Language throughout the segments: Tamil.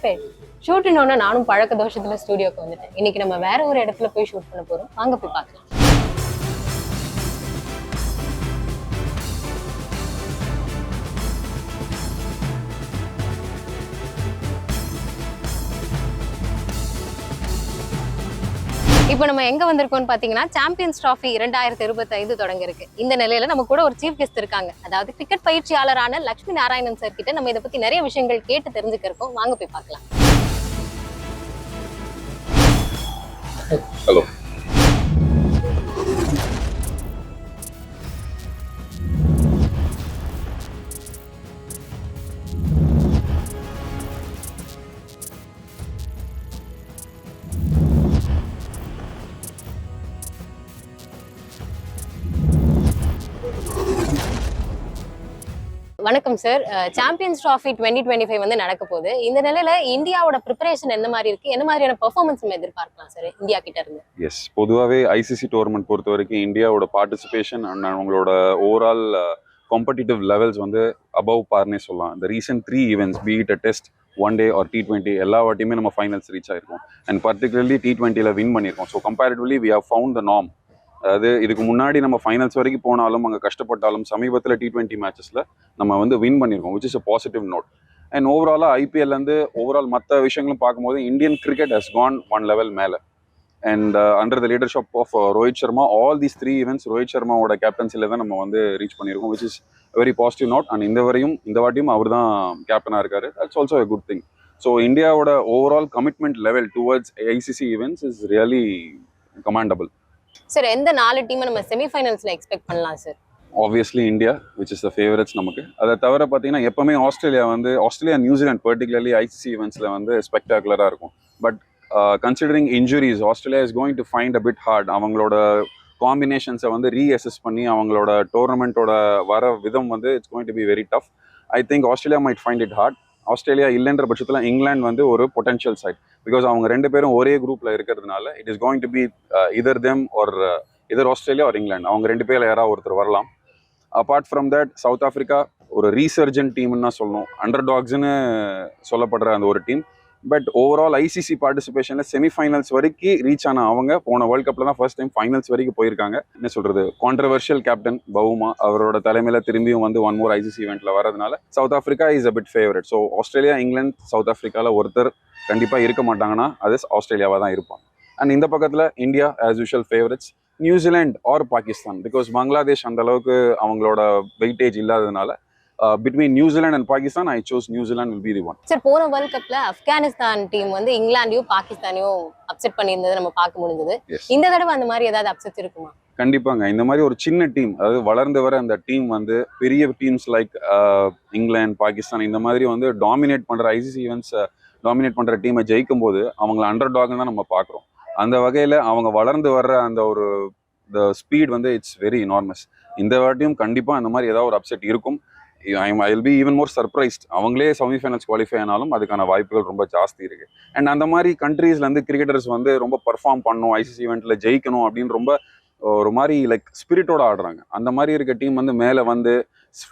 பர்ஃபெக்ட். ஷூட்னோட நானும் பழக்க தோஷத்துல ஸ்டுடியோக்கு வந்துட்டேன். இன்னைக்கு நம்ம வேற ஒரு இடத்துல போய் ஷூட் பண்ண போறோம். வாங்க போய் பார்க்கலாம். இப்போ நம்ம எங்க வந்திருக்கோம்னு பாத்தீங்கன்னா சாம்பியன்ஸ் டிராஃபி 2025 தொடங்க இருக்கு. இந்த நிலையில நம்ம கூட ஒரு சீஃப் கெஸ்ட் இருக்காங்க. அதாவது கிரிக்கெட் பயிற்சியாளரான லட்சுமி நாராயணன் சார் கிட்ட நம்ம இதை பத்தி நிறைய விஷயங்கள் கேட்டு தெரிஞ்சுக்க இருக்கோம். வாங்க போய் பார்க்கலாம். ஹலோ. வணக்கம் சார். சாம்பியன்ஸ் டிராஃபி 2025 வந்து நடக்க போகுது. இந்த நிலையில இந்தியாவோட ப்ரிப்பரேஷன் என்ன மாதிரி இருக்கு, என்ன மாதிரியான பெர்ஃபார்மன்ஸ் நம்ம எதிர்பார்க்கலாம் சார் இந்தியா கிட்ட இருந்து? எஸ், பொதுவாகவே ஐசிசி டோர்னமெண்ட் பொறுத்த வரைக்கும் இந்தியாவோட பார்ட்டிசிபேஷன் அண்ட் அவங்களோட ஓவரால் காம்படிட்டிவ் லெவல்ஸ் வந்து அபவ் பார்னே சொல்லலாம். இந்த recent 3 events, be it test, one day or T20, எல்லா வாட்டியுமே நம்ம ஃபைனல்ஸ் ரீச் ஆயிருக்கோம். அண்ட் பர்டிகுலர்லி T20ல வின் பண்ணியிருக்கோம். So comparatively we have found the norm. அதாவது இதுக்கு முன்னாடி நம்ம ஃபைனல்ஸ் வரைக்கும் போனாலும் அங்கே கஷ்டப்பட்டாலும் சமீபத்தில் T20 மேட்சஸில் நம்ம வந்து வின் பண்ணியிருக்கோம், which is a positive note. And ஓவராலாக ஐபிஎல்லேருந்து ஓவரால் மற்ற விஷயங்களும் பார்க்கும்போது Indian cricket has gone one level மேலே. And under the leadership of Rohit Sharma, all these 3 events Rohit சர்மாவோட கேப்டன்சியில் தான் நம்ம வந்து ரீச் பண்ணியிருக்கோம், which is very positive note. And இந்த வாட்டியும் அவர் தான் கேப்டனாக இருக்காரு. That's also a good thing. So இந்தியாவோட overall commitment level towards ICC events is really commendable. Sir, எந்த 4 டீமை நம்ம செமிஃபைனல்ஸ்ல எக்ஸ்பெக்ட் பண்ணலாம் sir? Obviously India, which is the favourites நமக்கு. அதை தவிர பார்த்தீங்கன்னா எப்பவுமே ஆஸ்திரேலியா நியூசிலாந்து பர்டிகுலர்லி ஐசிசி ஈவெண்ட்ஸில் வந்து ஸ்பெக்டாகுலராக இருக்கும். But considering injuries, Australia is going to find a bit hard. அவங்களோட காம்பினேஷன்ஸை வந்து ரீஅசஸ் பண்ணி அவங்களோட டோர்னமெண்ட்டோட வர விதம் வந்து it's going to be very tough. I think Australia might find it hard. Australia இல்லைன்ற பட்சத்தில் இங்கிலாந்து வந்து ஒரு பொட்டன்ஷியல் சைட், பிகாஸ் அவங்க 2 பேரும் ஒரே குரூப்ல இருக்கிறதுனால it is going to be either them or either Australia or England. அவங்க 2 பேர்ல யாராவது ஒருத்தர் வரலாம். Apart from that South Africa ஒரு ரீசர்ஜென்ட் டீம்னா சொல்லணும், அண்டர் டாக்ஸ்ன்னு சொல்லப்படுற அந்த ஒரு டீம். பட் ஓவரால் ஐசிசி பார்ட்டிசிபேஷனில் செமிஃபைனல்ஸ் வரைக்கும் ரீச் ஆன அவங்க போன வேர்ல்ட் கப்பில் தான் ஃபர்ஸ்ட் டைம் ஃபைனல்ஸ் வரைக்கும் போயிருக்காங்க. என்ன சொல்கிறது, கான்ட்ரவர்ஷியல் கேப்டன் பவுமா அவரோட தலைமையில் திரும்பியும் வந்து ஒன் மோர் ஐசிசி ஈவெண்ட்டில் வரதுனால South Africa is a bit favourite. So Australia, England, South ஆஃப்ரிக்காவில் ஒருத்தர் கண்டிப்பாக இருக்க மாட்டாங்கன்னா அது ஆஸ்திரேலியாவாக தான் இருப்பாங்க. அண்ட் இந்த பக்கத்தில் India as usual favourites, New Zealand or Pakistan, because Bangladesh அந்த அளவுக்கு அவங்களோட வெயிட்டேஜ் இல்லாததுனால between New Zealand and Pakistan, I chose New Zealand will be the one. Sir, போன வேர்ல்ட் கப்ல ஆப்கானிஸ்தான் டீம் வந்து இங்கிலாந்தையும் பாகிஸ்தானையும் அப்செட் பண்ணியிருந்தது நம்ம பார்க்க முடிஞ்சது. இந்த தடவை அந்த மாதிரி ஏதாவது அப்செட் இருக்குமா? கண்டிப்பாங்க. இந்த மாதிரி ஒரு சின்ன டீம், அதாவது வளர்ந்து வர அந்த டீம் வந்து பெரிய டீம்ஸ் லைக் இங்கிலாந்து, பாகிஸ்தான் இந்த மாதிரி வந்து டாமினேட் பண்ற ஐசிசி ஈவெண்ட்ஸ் டாமினேட் பண்ற டீமை ஜெயிக்கும் போது அவங்களை அண்டர் டாக்னு தான் நம்ம பார்க்குறோம். அந்த வகையில் அவங்க வளர்ந்து வர்ற அந்த ஒரு ஸ்பீட் வந்து இட்ஸ் வெரி எனார்மஸ். இந்த வாட்டியும் கண்டிப்பாக அந்த மாதிரி ஏதாவது ஒரு அப்செட் இருக்கும். I will be even more surprised. அவங்களே செமிஃபைனல்ஸ் குவாலிஃபை ஆனாலும் அதுக்கான வாய்ப்புகள் ரொம்ப ஜாஸ்தி இருக்கு. அண்ட் அந்த மாதிரி கண்ட்ரீஸ்லேருந்து கிரிக்கெட்டர்ஸ் வந்து ரொம்ப பர்ஃபார்ம் பண்ணணும், ஐசிசி ஈவெண்ட்டில் ஜெயிக்கணும் அப்படின்னு ரொம்ப ஒரு மாதிரி லைக் ஸ்பிரிட்டோட ஆடுறாங்க. அந்த மாதிரி இருக்க டீம் வந்து மேலே வந்து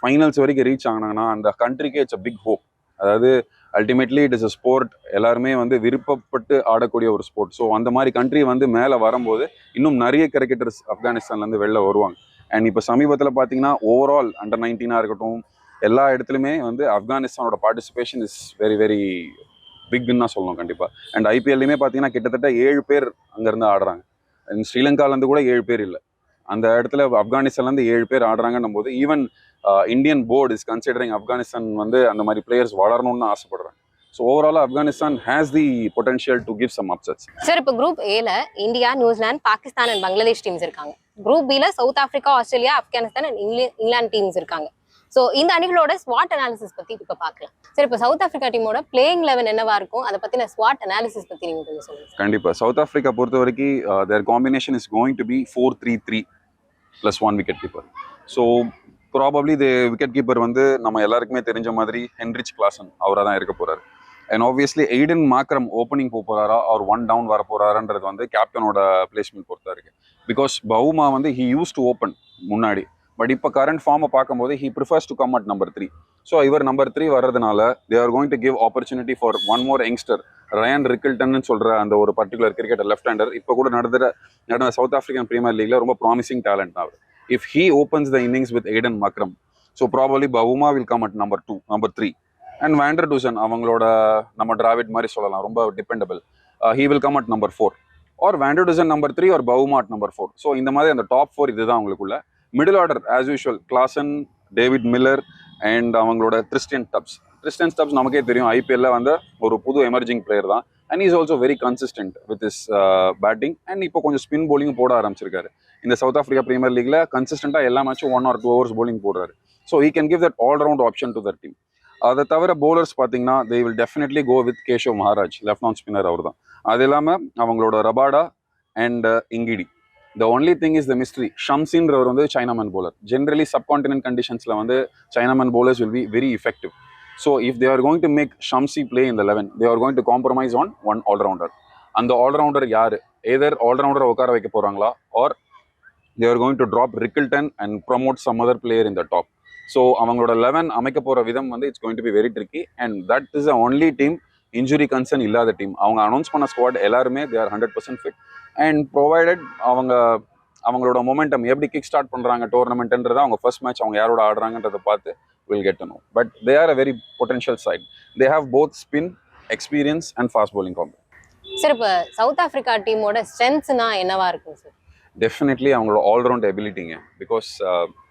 ஃபைனல்ஸ் வரைக்கும் ரீச் ஆனாங்கன்னா அந்த கண்ட்ரிக்கே இட்ஸ் அ பிக் ஹோப். அதாவது ultimately it is a sport, எல்லாருமே வந்து விருப்பப்பட்டு ஆடக்கூடிய ஒரு ஸ்போர்ட். ஸோ அந்த மாதிரி கண்ட்ரி வந்து மேலே வரும்போது இன்னும் நிறைய கிரிக்கெட்டர்ஸ் ஆப்கானிஸ்தான்லேருந்து வெளில வருவாங்க. அண்ட் இப்போ சமீபத்தில் பார்த்தீங்கன்னா ஓவரால் அண்டர் 19 இருக்கட்டும், எல்லா இடத்துலையுமே வந்து ஆப்கானிஸ்தானோட பார்ட்டிசிபேஷன் இஸ் வெரி வெரி பிக்னு தான் சொல்லணும் கண்டிப்பாக. அண்ட் ஐபிஎல்லையுமே பார்த்தீங்கன்னா கிட்டத்தட்ட 7 பேர் அங்கேருந்து ஆடுறாங்க. ஸ்ரீலங்காலேருந்து கூட 7 பேர் இல்லை, அந்த இடத்துல ஆப்கானிஸ்தான்லேருந்து 7 பேர் ஆடுறாங்கன்னும் போது even Indian board is considering Afghanistan வந்து அந்த மாதிரி பிளேயர்ஸ் வளரணும்னு ஆசைப்படுறாங்க. So overall Afghanistan has the potential to give some upsets. Sir, இப்போ குரூப் ஏல India, New Zealand, Pakistan and Bangladesh teams இருக்காங்க. குரூப் பில South Africa, Australia, Afghanistan and England teams இருக்காங்க. ஸோ இந்த அணிகளோட ஸ்வாட் அனாலிசிஸ் பத்தி இப்போ பார்க்கலாம். சரி, இப்போ சவுத் ஆஃப்ரிக்கா டீமோட பிளேயிங் லெவன் என்னவா இருக்கும், அதை பத்தின ஸ்வாட் அனாலிசிஸ் பத்தி நீங்க கொஞ்சம் சொல்லுங்க. கண்டிப்பா சவுத் ஆஃப்ரிக்கா பொறுத்த வரைக்கும் their combination is going to be 4-3-3 + 1 wicket keeper. So probably the wicket keeper வந்து நம்ம எல்லாருக்குமே தெரிஞ்ச மாதிரி ஹென்ரிச் கிளாசன் அவராக தான் இருக்க போறாரு. And obviously Aiden Markram opening போறாரா அவர் 1 டவுன் வர போறாருன்றது வந்து கேப்டனோட பிளேஸ்மெண்ட் பொறுத்தா இருக்கு. பிகாஸ் பவுமா வந்து ஹி யூஸ் டு ஓப்பன் முன்னாடி, பட் இப்போ கரண்ட் ஃபார்மை பார்க்கும்போது he prefers to come at number 3. So இவர் நம்பர் 3 வர்றதுனால தே are going to give opportunity for one more youngster Ryan Rickelton சொல்ற அந்த ஒரு பர்டிகுலர் கிரிக்கெட்டர் லெஃப்ட் ஹேண்டர். இப்போ கூட நடந்த சவுத் ஆஃப்ரிக்கன் பிரீமியர் லீக்ல ரொம்ப ப்ராமிசிங் டேலண்ட் அவர். If he opens the innings with Aiden Markram, so probably Bavuma will come at number 2, number 3. And van der Dussen அவங்களோட நம்ம டிராவிட் மாதிரி சொல்லலாம், ரொம்ப dependable. He will come at number 4 or van der Dussen number 3 or Bavuma at number 4. So இந்த மாதிரி அந்த டாப் 4 இதுதான் அவங்களுக்குள்ள. Middle order as usual Klaasen, David Miller and அவங்களோட கிறிஸ்டியன் ஸ்டப்ஸ் நமக்கே தெரியும் ஐபிஎல்ல வந்து ஒரு புது எமர்ஜிங் பிளேயர் தான். And is also very consistent with is batting. And இப்போ கொஞ்சம் ஸ்பின் bowling போட ஆரம்பிச்சிருக்காரு. இந்த சவுத் ஆஃப்ரிக்கா பிரீமியர் லீக்ல கன்சிஸ்டன்டா எல்லா மேட்சும் 1 or 2 hours bowling போடுறாரு. So he can give that all round option to their team. அதை தவிர bowlers பார்த்தீங்கன்னா they will definitely go with Keshav Maharaj, left arm spinner அவர் தான். அது இல்லாமல் அவங்களோட Rabada and Ngidi. The only thing is the mystery. ஷம்சின்றவர் வந்து சைனாமேன் bowler. Generally subcontinent conditionsல வந்து chinaman bowlers will be very effective. So if they are going to make Shamsi play in the 11, they are going to compromise on one all-rounder. அந்த all-rounder யாரு? Either all-rounder உட்கார வைக்க போறாங்களா or they are going to drop Rickleton and promote some other player in the top. So அவங்களோட 11 அமைக்க போற விதம் வந்து it's going to be very tricky, and that is the only team injury concern இல்லாத டீம். அவங்க அனௌன்ஸ் பண்ண ஸ்குவாட் எல்லாருமே they are 100% fit, and provided அவங்களோட மொமெண்டம் எப்படி கிக் ஸ்டார்ட் பண்றாங்க டோர்னமெண்ட்ன்றத அவங்க ஃபர்ஸ்ட் மேட்ச் அவங்க யாரோட ஆடுறாங்கன்றத பார்த்து will get to know. But they are a very potential side. They have both spin, experience and fast bowling combo. Sir இப்போ சவுத் ஆப்பிரிக்கா டீமோட ஸ்ட்ரென்த்ஸ்னா என்னவா இருக்கும் சார்? டெஃபினெட்லி அவங்களோட ஆல்ரவுண்ட் எபிலிட்டிங்க. பிகாஸ்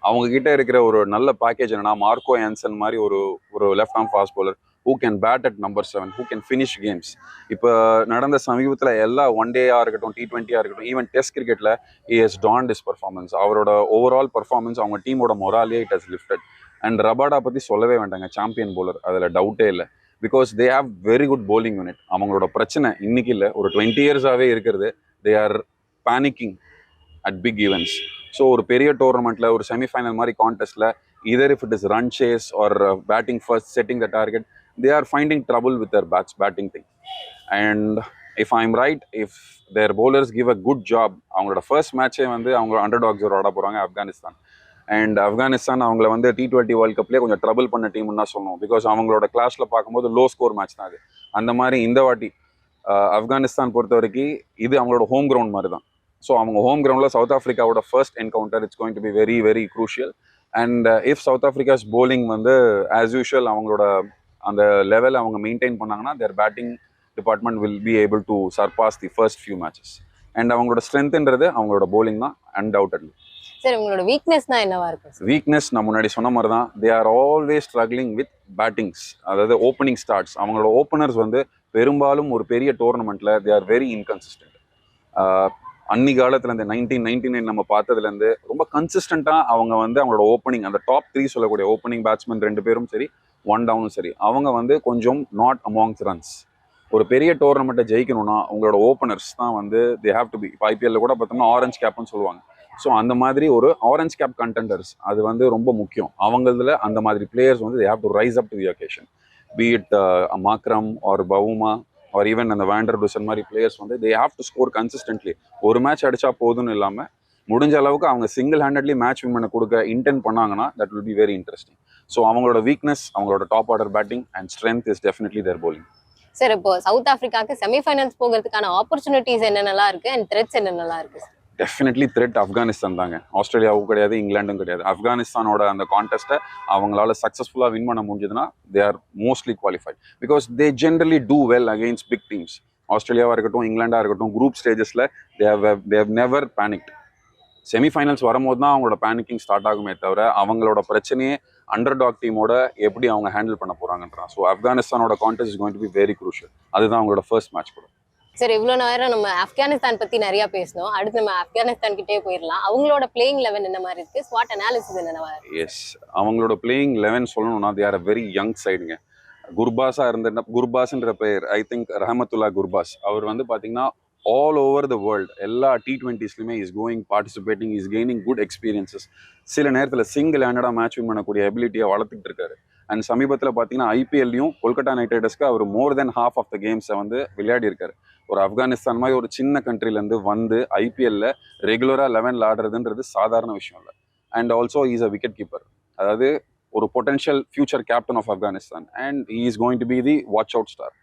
அவங்க கிட்ட இருக்கிற ஒரு நல்ல பேக்கேஜ் என்னன்னா மார்க்கோ யான்சன் மாதிரி ஒரு left arm fast bowler who can bat at number 7, who can finish games. இப்போ நடந்த சமீபத்தில் எல்லா ஒன் டேயாக இருக்கட்டும், T20 இருக்கட்டும், ஈவன் டெஸ்ட் கிரிக்கெட்டில் he has donned his performance. அவரோட ஓவரால் பர்ஃபார்மன்ஸ் அவங்க டீமோட morale it has lifted. And Rabada பற்றி சொல்லவே வேண்டாங்க, சாம்பியன் bowler, அதில் டவுட்டே இல்லை. Because they have very good bowling unit. அவங்களோட பிரச்சனை இன்னைக்கு இல்லை, ஒரு 20 years-ஆவே இருக்கிறது. They are panicking at big events. So ஒரு பெரிய டோர்னமெண்ட்டில், ஒரு செமிஃபைனல் மாதிரி கான்டெஸ்ட்டில், either if it is run chase or batting first, setting the target, they are finding trouble with their batting thing. And if I'm right, if their bowlers give a good job, அவங்களோட ஃபர்ஸ்ட் மேட்சே வந்து அவங்க அண்டர்டாக்ஸ் ஆட போகிறாங்க ஆப்கானிஸ்தான். அண்ட் ஆப்கானிஸ்தான் அவங்கள வந்து T20 வேர்ல்ட் கப்லேயே கொஞ்சம் ட்ரபிள் பண்ண டீம்னு தான் சொல்லணும். பிகாஸ் அவங்களோட கிளாஸில் பார்க்கும்போது லோ ஸ்கோர் மேட்ச் தான் அது. அந்த மாதிரி இந்த வாட்டி ஆப்கானிஸ்தான் பொறுத்த வரைக்கும் இது அவங்களோட ஹோம் கிரவுண்ட் மாதிரி தான். ஸோ அவங்க ஹோம் கிரவுண்டில் சவுத் ஆஃப்ரிக்காவோட first encounter it's going to be very very crucial. And if South Africa's bowling வந்து ஆஸ் யூஷுவல் அவங்களோட அந்த லெவல் அவங்க மெயின்டைன் பண்ணாங்கன்னா their batting department will be able to surpass the first few matches. And அவங்களோட ஸ்ட்ரென்த்ன்றது அவங்களோட bowling தான் அன்டவுட்டட்லி. சார் உங்களோட வீக்னஸ்னா என்னவா இருக்கும்? வீக்னஸ் நான் முன்னாடி சொன்ன மாதிரி தான், they are always struggling with battings, அதாவது ஓப்பனிங் ஸ்டார்ட்ஸ். அவங்களோட ஓப்பனர்ஸ் வந்து பெரும்பாலும் ஒரு பெரிய டோர்னமெண்ட்டில் தே ஆர் வெரி இன்கன்சிஸ்டன்ட். அன்னி காலத்துலேருந்து 1999 நம்ம பார்த்ததுலேருந்து ரொம்ப கன்சிஸ்டண்ட்டாக அவங்க வந்து அவங்களோட ஓப்பனிங், அந்த டாப் 3 சொல்லக்கூடிய ஓப்பனிங் பேட்ஸ்மேன் 2 பேரும் சரி, 1 டவுனும் சரி, அவங்க வந்து கொஞ்சம் நாட் அமாங்ஸ் ரன்ஸ். ஒரு பெரிய டோர்னமெண்ட்டை ஜெயிக்கணும்னா உங்களோட ஓப்பனர்ஸ் தான் வந்து தே ஹேவ் டு பி. இப்போ ஐபிஎல்ல கூட பார்த்தோம்னா ஆரஞ்ச் கேப்னு சொல்லுவாங்க. ஸோ அந்த மாதிரி ஒரு ஆரஞ்ச் கேப் கண்டெண்டர்ஸ் அது வந்து ரொம்ப முக்கியம். அவங்களதுல அந்த மாதிரி பிளேயர்ஸ் வந்து they have to rise up to the occasion. Be it Markram or Bavuma or even அந்த வேண்டர் டூசன் மாதிரி பிளேயர்ஸ் வந்து they have to score consistently. ஒரு மேட்ச் அடிச்சா போதும்னு இல்லாமல் முடிஞ்ச அளவுக்கு அவங்க சிங்கிள் ஹேண்டட்லி மேட்ச் வின் பண்ண கொடுக்க இன்டென்ட் பண்ணாங்கன்னா that will be very interesting. So அவங்களோட வீக்னஸ் அவங்களோட top order batting and strength is definitely their bowling. Sir இப்போ சவுத் ஆப்பிரிக்காக்கு செமிஃபைனல்ஸ் போகிறதுக்கான ஆப்பர்ச்சுனிட்டிஸ் என்னென்னலாம் இருக்கு அண்ட் த்ரெட்ஸ் என்னென்னலாம் இருக்கு? டெஃபினெட்லி த்ரெட் ஆப்கானிஸ்தான் தாங்க. ஆஸ்திரேலியாவும் கிடையாது, இங்கிலாண்டும் கிடையாது. ஆப்கானிஸ்தானோட அந்த கான்டெஸ்ட்டை அவங்களால சக்ஸஸ்ஃபுல்லாக வின் பண்ண முடிஞ்சதுன்னா they are mostly qualified. Because they generally do well against big teams. ஆஸ்திரேலியாவாக இருக்கட்டும், இங்கிலாண்டாக இருக்கட்டும், குரூப் ஸ்டேஜஸில் they have never panicked. Semifinals வரும்போது தான் அவங்களோட பேனிக்கிங் ஸ்டார்ட் ஆகுமே தவிர அவங்களோட பிரச்சனையே அண்டர்டாக் டீமோட எப்படி அவங்க ஹேண்டில் பண்ண போகிறாங்கன்றான். ஸோ ஆப்கானிஸ்தானோட contest is going to be very crucial. அதுதான் அவங்களோட ஃபர்ஸ்ட் மேட்ச் கூட. சார் இவ்வளோ நேரம் நம்ம ஆப்கானிஸ்தான் பற்றி நிறைய பேசணும். அடுத்து நம்ம ஆப்கானிஸ்தான் கிட்டே போயிடலாம். அவங்களோட பிளேயிங் 11 என்ன மாதிரி இருக்கு? ஸ்வாட் அனாலிசிஸ் என்னவா இருக்கு? எஸ், அவங்களோட பிளேயிங் 11 சொல்லணும்னா they are a very young சைடுங்க. குர்பாஸ்ன்ற பெயர் ஐ திங்க் ரஹமத்துல்லா குர்பாஸ். அவர் வந்து பார்த்தீங்கன்னா ஆல் ஓவர் த வேர்ல்டு எல்லா T20ஸ்லையுமே is going participating, is gaining good experiences. சில நேரத்தில் சிங்கிள் ஹேண்டடாக மேட்ச் வின் பண்ணக்கூடிய எபிலிட்டியை வளர்த்துட்டு இருக்காரு. அண்ட் சமீபத்தில் பார்த்தீங்கன்னா ஐபிஎல்லையும் கொல்கட்டா நைட் ரைடர்ஸ்க்கு அவர் more than half of the கேம்ஸை வந்து விளையாடி இருக்காரு. ஒரு ஆப்கானிஸ்தான் மாதிரி ஒரு சின்ன கண்ட்ரிலேருந்து வந்து ஐபிஎல்ல ரெகுலராக 11 ஆடுறதுன்றது சாதாரண விஷயம் இல்லை. And also is a wicket keeper. அதாவது ஒரு potential future captain of Afghanistan and he is going to be the watch out star.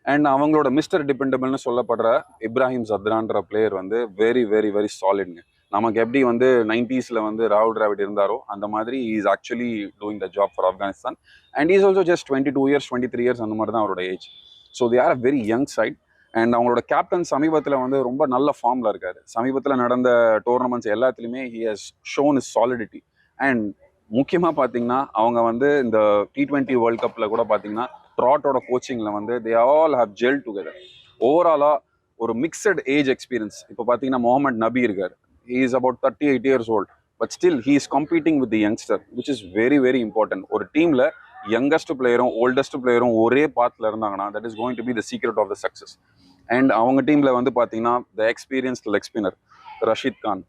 And அவங்களோட மிஸ்டர் டிபெண்டபிள்னு சொல்லப்படுற இப்ராஹிம் ஜத்ரான்ற பிளேயர் வந்து வெரி வெரி வெரி சாலிட்ங்க. நமக்கு எப்படி வந்து 90s வந்து ராகுல் டிராவிட் இருந்தாரோ அந்த மாதிரி is actually doing the job for Afghanistan. And is also just 22 years 23 years அந்த மாதிரி தான் அவரோட age. So they are a very young side. And அவங்களோட கேப்டன் சமீபத்தில் வந்து ரொம்ப நல்ல ஃபார்மில் இருக்காரு. சமீபத்தில் நடந்த டோர்னமெண்ட்ஸ் எல்லாத்துலேயுமே he has shown is solidity. And முக்கியமாக பார்த்தீங்கன்னா அவங்க வந்து இந்த T20 வேர்ல்ட் கப்பில் கூட பார்த்தீங்கன்னா ட்ராட்டோட கோச்சிங்கில் வந்து they all have gel together. ஓவராலாக ஒரு மிக்சட் ஏஜ் எக்ஸ்பீரியன்ஸ். இப்போ பார்த்தீங்கன்னா முகமது நபி இருக்கார். He is about 38 years old. But still he is competing with the youngster which is very very important. ஒரு டீமில் யங்கஸ்ட் பிளேயரும் ஓல்டஸ்ட் பிளேயரும் ஒரே பாத்தில் இருந்தாங்கன்னா that is going to be the secret of the success. And அவங்க டீமில் வந்து பார்த்தீங்கன்னா the experienced leg spinner Rashid Khan,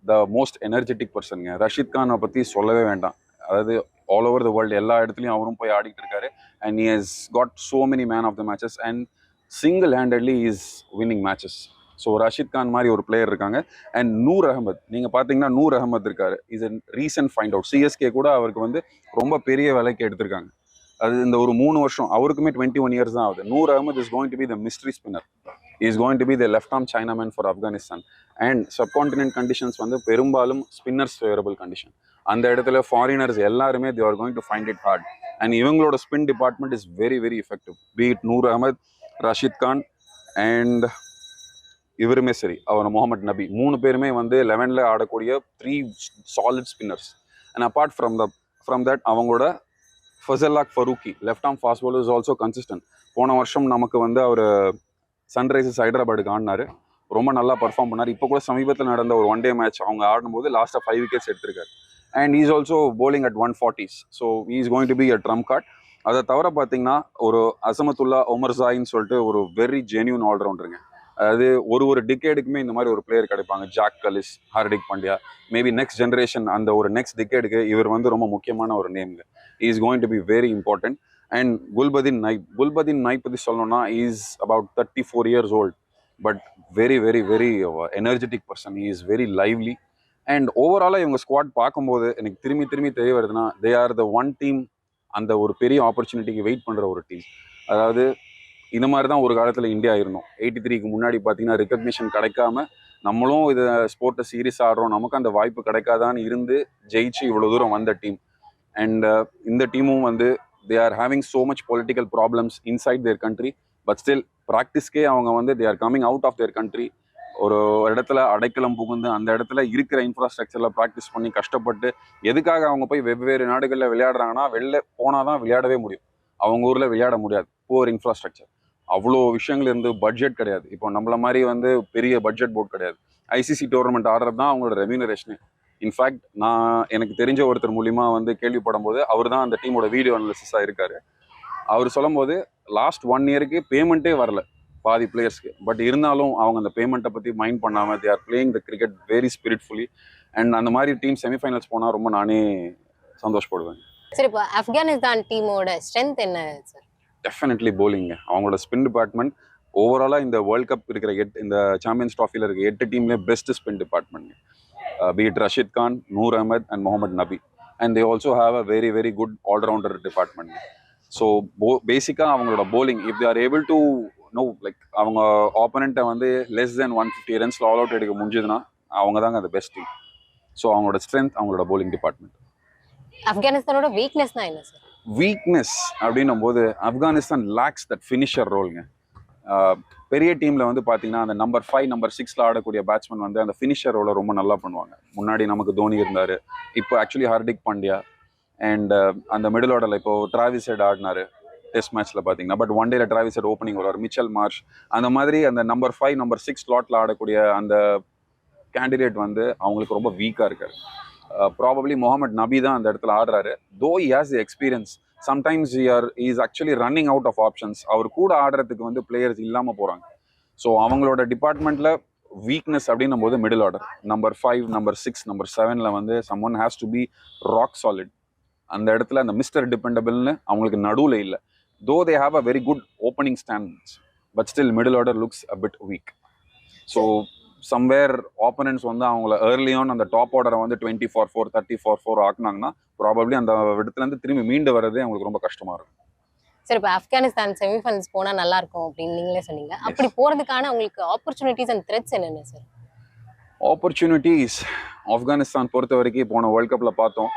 the most energetic பர்சனுங்க. ரஷீத் கானை பற்றி சொல்லவே வேண்டாம். அதாவது ஆல் ஓவர் த வேர்ல்டு எல்லா இடத்துலையும் அவரும் போய் ஆடிட்டு இருக்காரு. And he has got so many man of the matches and single handedly is winning matches. So Rashid Khan மாதிரி ஒரு பிளேயர் இருக்காங்க. அண்ட் நூர் அகமது, நீங்கள் பார்த்தீங்கன்னா நூர் அகமது இருக்காரு. Is a recent find out. CSK கூட அவருக்கு வந்து ரொம்ப பெரிய விலைக்கு எடுத்திருக்காங்க. அது இந்த ஒரு 3 வருஷம், அவருக்குமே 21 இயர்ஸ் தான் ஆகுது. Noor Ahmad is going to be the mystery spinner. Is going to be the left arm chinaman for Afghanistan. And subcontinent conditions வந்து பெரும்பாலும் ஸ்பின்னர்ஸ் ஃபேவரபிள் கண்டிஷன். அந்த இடத்துல ஃபாரினர்ஸ் எல்லாருமே they are going to find it hard. And இவங்களோட spin department is very very effective. Be it Noor Ahmad, Rashid Khan and இவருமே சரி, அவர் முகமது நபி, 3 பேருமே வந்து 11ல் ஆடக்கூடிய 3 solid spinners. And apart from that அவங்களோட Fazalhaq Farooqi left arm fast bowler is also consistent. போன வருஷம் நமக்கு வந்து அவர் சன்ரைசர்ஸ் ஹைதராபாடுக்கு ஆடினாரு. ரொம்ப நல்லா பர்ஃபார்ம் பண்ணார். இப்போ கூட சமீபத்தில் நடந்த ஒரு 1 டே மேட்ச் அவங்க ஆடும்போது லாஸ்ட்டாக 5 விக்கெட்ஸ் எடுத்திருக்காரு. And is also bowling at 140s. So he is going to be a trump card. அதை தவிர பார்த்தீங்கன்னா ஒரு அசமத்துல்லா ஒமர் ஜாயின்னு சொல்லிட்டு ஒரு வெரி ஜென்யூன் ஆல்ரவுண்டருங்க. அதாவது ஒரு டிகேடுக்குமே இந்த மாதிரி ஒரு பிளேயர் கிடைப்பாங்க. Jack Kallis, Hardik Pandya, maybe next generation அந்த ஒரு நெக்ஸ்ட் டிகேடுக்கு இவர் வந்து ரொம்ப முக்கியமான ஒரு நேம்ங்க. Is going to be very important. And Gulbadin Naib பற்றி சொல்லணும்னா is about 34 years old. But very very very energetic person. He is very lively. And ஓவராலாக இவங்க ஸ்குவாட் பார்க்கும்போது எனக்கு திரும்பி தெரிய வருதுன்னா they are the one team, அந்த ஒரு பெரிய ஆப்பர்ச்சுனிட்டிக்கு வெயிட் பண்ணுற ஒரு டீம். அதாவது இந்த மாதிரி தான் ஒரு காலத்தில் இந்தியா இருந்தோம். 83க்கு முன்னாடி பார்த்தீங்கன்னா ரெக்கக்னிஷன் கிடைக்காம நம்மளும் இதை ஸ்போர்ட்டை சீரியஸ் ஆடுறோம், நமக்கு அந்த வாய்ப்பு கிடைக்காதான்னு இருந்து ஜெயிச்சு இவ்வளோ தூரம் வந்த டீம். அண்ட் இந்த டீமும் வந்து they are having so much political problems inside their country. But still ப்ராக்டிஸ்க்கே அவங்க வந்து they are coming out of their country. ஒரு இடத்துல அடைக்கலம் புகுந்து அந்த இடத்துல இருக்கிற இன்ஃப்ராஸ்ட்ரக்சரில் ப்ராக்டிஸ் பண்ணி கஷ்டப்பட்டு எதுக்காக அவங்க போய் வெவ்வேறு நாடுகளில் விளையாடுறாங்கன்னா வெளில போனால் தான் விளையாடவே முடியும். அவங்க ஊரில் விளையாட முடியாது, புவர் இன்ஃப்ராஸ்ட்ரக்சர். அவ்வளோ விஷயங்கள் இருந்து பட்ஜெட் கிடையாது. இப்போ நம்மள மாதிரி வந்து பெரிய பட்ஜெட் போர்ட் கிடையாது. ஐசிசி டோர்னமெண்ட் ஆடுறது தான் அவங்களோட ரெம்யூனரேஷனு. இன்ஃபேக்ட் எனக்கு தெரிஞ்ச ஒருத்தர் மூலிமா வந்து கேள்விப்படும் போது அவர் தான் அந்த டீமோட வீடியோ அனாலிசிஸாக இருக்காரு. அவர் சொல்லும் போது லாஸ்ட் 1 இயருக்கு பேமெண்ட்டே வரல பாதி பிளேயர்ஸ்க்கு. பட் இருந்தாலும் அவங்க அந்த பேமெண்ட்டை பற்றி மைண்ட் பண்ணாமல் they are playing the cricket very spiritfully. And அந்த மாதிரி டீம் செமிஃபைனல்ஸ் போனால் ரொம்ப நானே சந்தோஷப்படுவேன். சரி, இப்போ ஆப்கானிஸ்தான் டீமோட ஸ்ட்ரென்த் என்ன சார்? டெஃபினெட்லி போலிங்க. அவங்களோட ஸ்பின் டிபார்ட்மெண்ட் ஓவராலாக இந்த வேர்ல்ட் கப் இருக்கிற இந்த சாம்பியன்ஸ் ட்ராஃபியில் இருக்க 8 டீம்லேயே best spin department. Be it Rashid Khan, Noor Ahmad and Mohammad Nabi. And they also have a very very good allrounder department. So பேசிக்காக அவங்களோட bowling if they are able to no like அவங்க ஆப்போனண்ட்டை வந்து லெஸ் தென் 150 ரன்ஸில் ஆல் அவுட் எடுக்க முடிஞ்சதுன்னா அவங்க தாங்க அந்த பெஸ்ட் டீம். ஸோ அவங்களோட ஸ்ட்ரென்த் அவங்களோட போலிங் டிபார்ட்மெண்ட். ஆப்கானிஸ்தானோட வீக்னஸ் தான் என்ன சார்? வீக்னஸ் அப்படின்னும் போது ஆப்கானிஸ்தான் லேக்ஸ் தட் ஃபினிஷர் ரோலுங்க. பெரிய டீமில் வந்து பார்த்தீங்கன்னா அந்த நம்பர் 5 நம்பர் 6 ஆடக்கூடிய பேட்ஸ்மேன் வந்து அந்த ஃபினிஷர் ரோலை ரொம்ப நல்லா பண்ணுவாங்க. முன்னாடி நமக்கு தோனி இருந்தார், இப்போ ஆக்சுவலி ஹார்திக் பாண்டியா. அண்ட் அந்த மிடில் ஆர்டரில் இப்போ டிராவிஸ் ஹெட் ஆடினார் டெஸ்ட் மேட்ச்சில் பார்த்தீங்கன்னா. பட் 1 டேல டிராவிஸ் ஹெட் ஓப்பனிங் வருவார், மிச்சல் மார்ஷ். அந்த மாதிரி அந்த நம்பர் 5 நம்பர் 6 ஸ்லாட்டில் ஆடக்கூடிய அந்த கேண்டிடேட் வந்து அவங்களுக்கு ரொம்ப வீக்காக இருக்காரு. ப்ராபப்ளி முகமது நபி தான் அந்த இடத்துல ஆடுறாரு. Though he has the experience, sometimes is actually running out of options. அவர் கூட ஆடுறதுக்கு வந்து பிளேயர்ஸ் இல்லாமல் போகிறாங்க. ஸோ அவங்களோட டிபார்ட்மெண்ட்டில் வீக்னஸ் அப்படின்னும் போது middle order number 5 number 6 number 7ல் வந்து someone has to be rock solid. அந்த இடத்துல அந்த மிஸ்டர் டிபெண்டபிள்னு அவங்களுக்கு நடுவில் இல்லை. Though they have a very good opening stands, but still middle order looks a bit weak. So somewhere opponents வந்து அவங்கள ஏர்லி ஆன் அந்த டாப் ஆர்டரை வந்து 20-4 30-4 ஆக்குனாங்கன்னா ப்ராபப்ளி அந்த இடத்துலேருந்து திரும்பி மீண்டு வரதே அவங்களுக்கு ரொம்ப கஷ்டமாக இருக்கும். சரி, இப்போ ஆப்கானிஸ்தான் செமிஃபைனல்ஸ் போனா நல்லா இருக்கும் அப்படின்னு நீங்களே சொன்னீங்க. அப்படி போறதுக்கான உங்களுக்கு ஆப்பர்ச்சுனிட்டிஸ் அண்ட் த்ரெட்ஸ் என்னென்ன சார்? ஆப்பர்ச்சுனிட்டிஸ் ஆப்கானிஸ்தான் பொறுத்த வரைக்கும் போன வேர்ல்ட் கப்பில் பார்த்தோம்.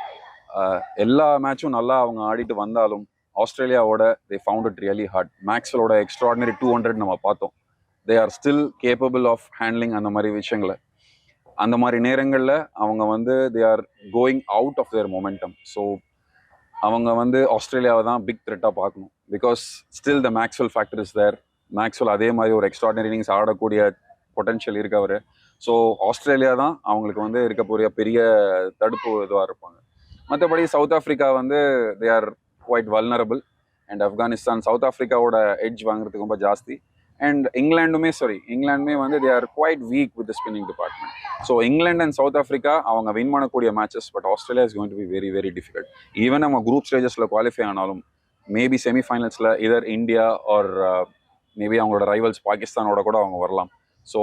எல்லா மேட்சும் நல்லா அவங்க ஆடிட்டு வந்தாலும் ஆஸ்திரேலியாவோட they found it really hard. மேக்ஸ்வெலோட எக்ஸ்ட்ராடினரி 200 நம்ம பார்த்தோம். They are still capable of handling அந்த மாதிரி விஷயங்களை. அந்த மாதிரி நேரங்களில் அவங்க வந்து they are going out of their momentum. So அவங்க வந்து ஆஸ்திரேலியாவை தான் பிக் த்ரெட்டாக பார்க்கணும். Because still the Maxwell factor is there. Maxwell அதே மாதிரி ஒரு எக்ஸ்ட்ராடினரி இன்னிங்ஸ் ஆடக்கூடிய பொட்டன்ஷியல் இருக்கவர். ஸோ ஆஸ்திரேலியா தான் அவங்களுக்கு வந்து இருக்கக்கூடிய பெரிய தடுப்பு இதுவாக இருப்பாங்க. மற்றபடி சவுத் ஆஃப்ரிக்கா வந்து they are quite vulnerable. And Afghanistan South ஆஃப்ரிக்காவோட எட்ஜ் வாங்குறதுக்கு ரொம்ப ஜாஸ்தி. அண்ட் இங்கிலாந்துமே வந்து they are quite weak with the spinning department. So England and South Africa அவங்க வின் பண்ணக்கூடிய matches. But Australia is going to be very very difficult. Even நம்ம குரூப் ஸ்டேஜஸில் குவாலிஃபை ஆனாலும் மேபி செமிஃபைனல்ஸில் இதர் இந்தியா ஆர் மேபி அவங்களோட ரைவல்ஸ் பாகிஸ்தானோட கூட அவங்க வரலாம். So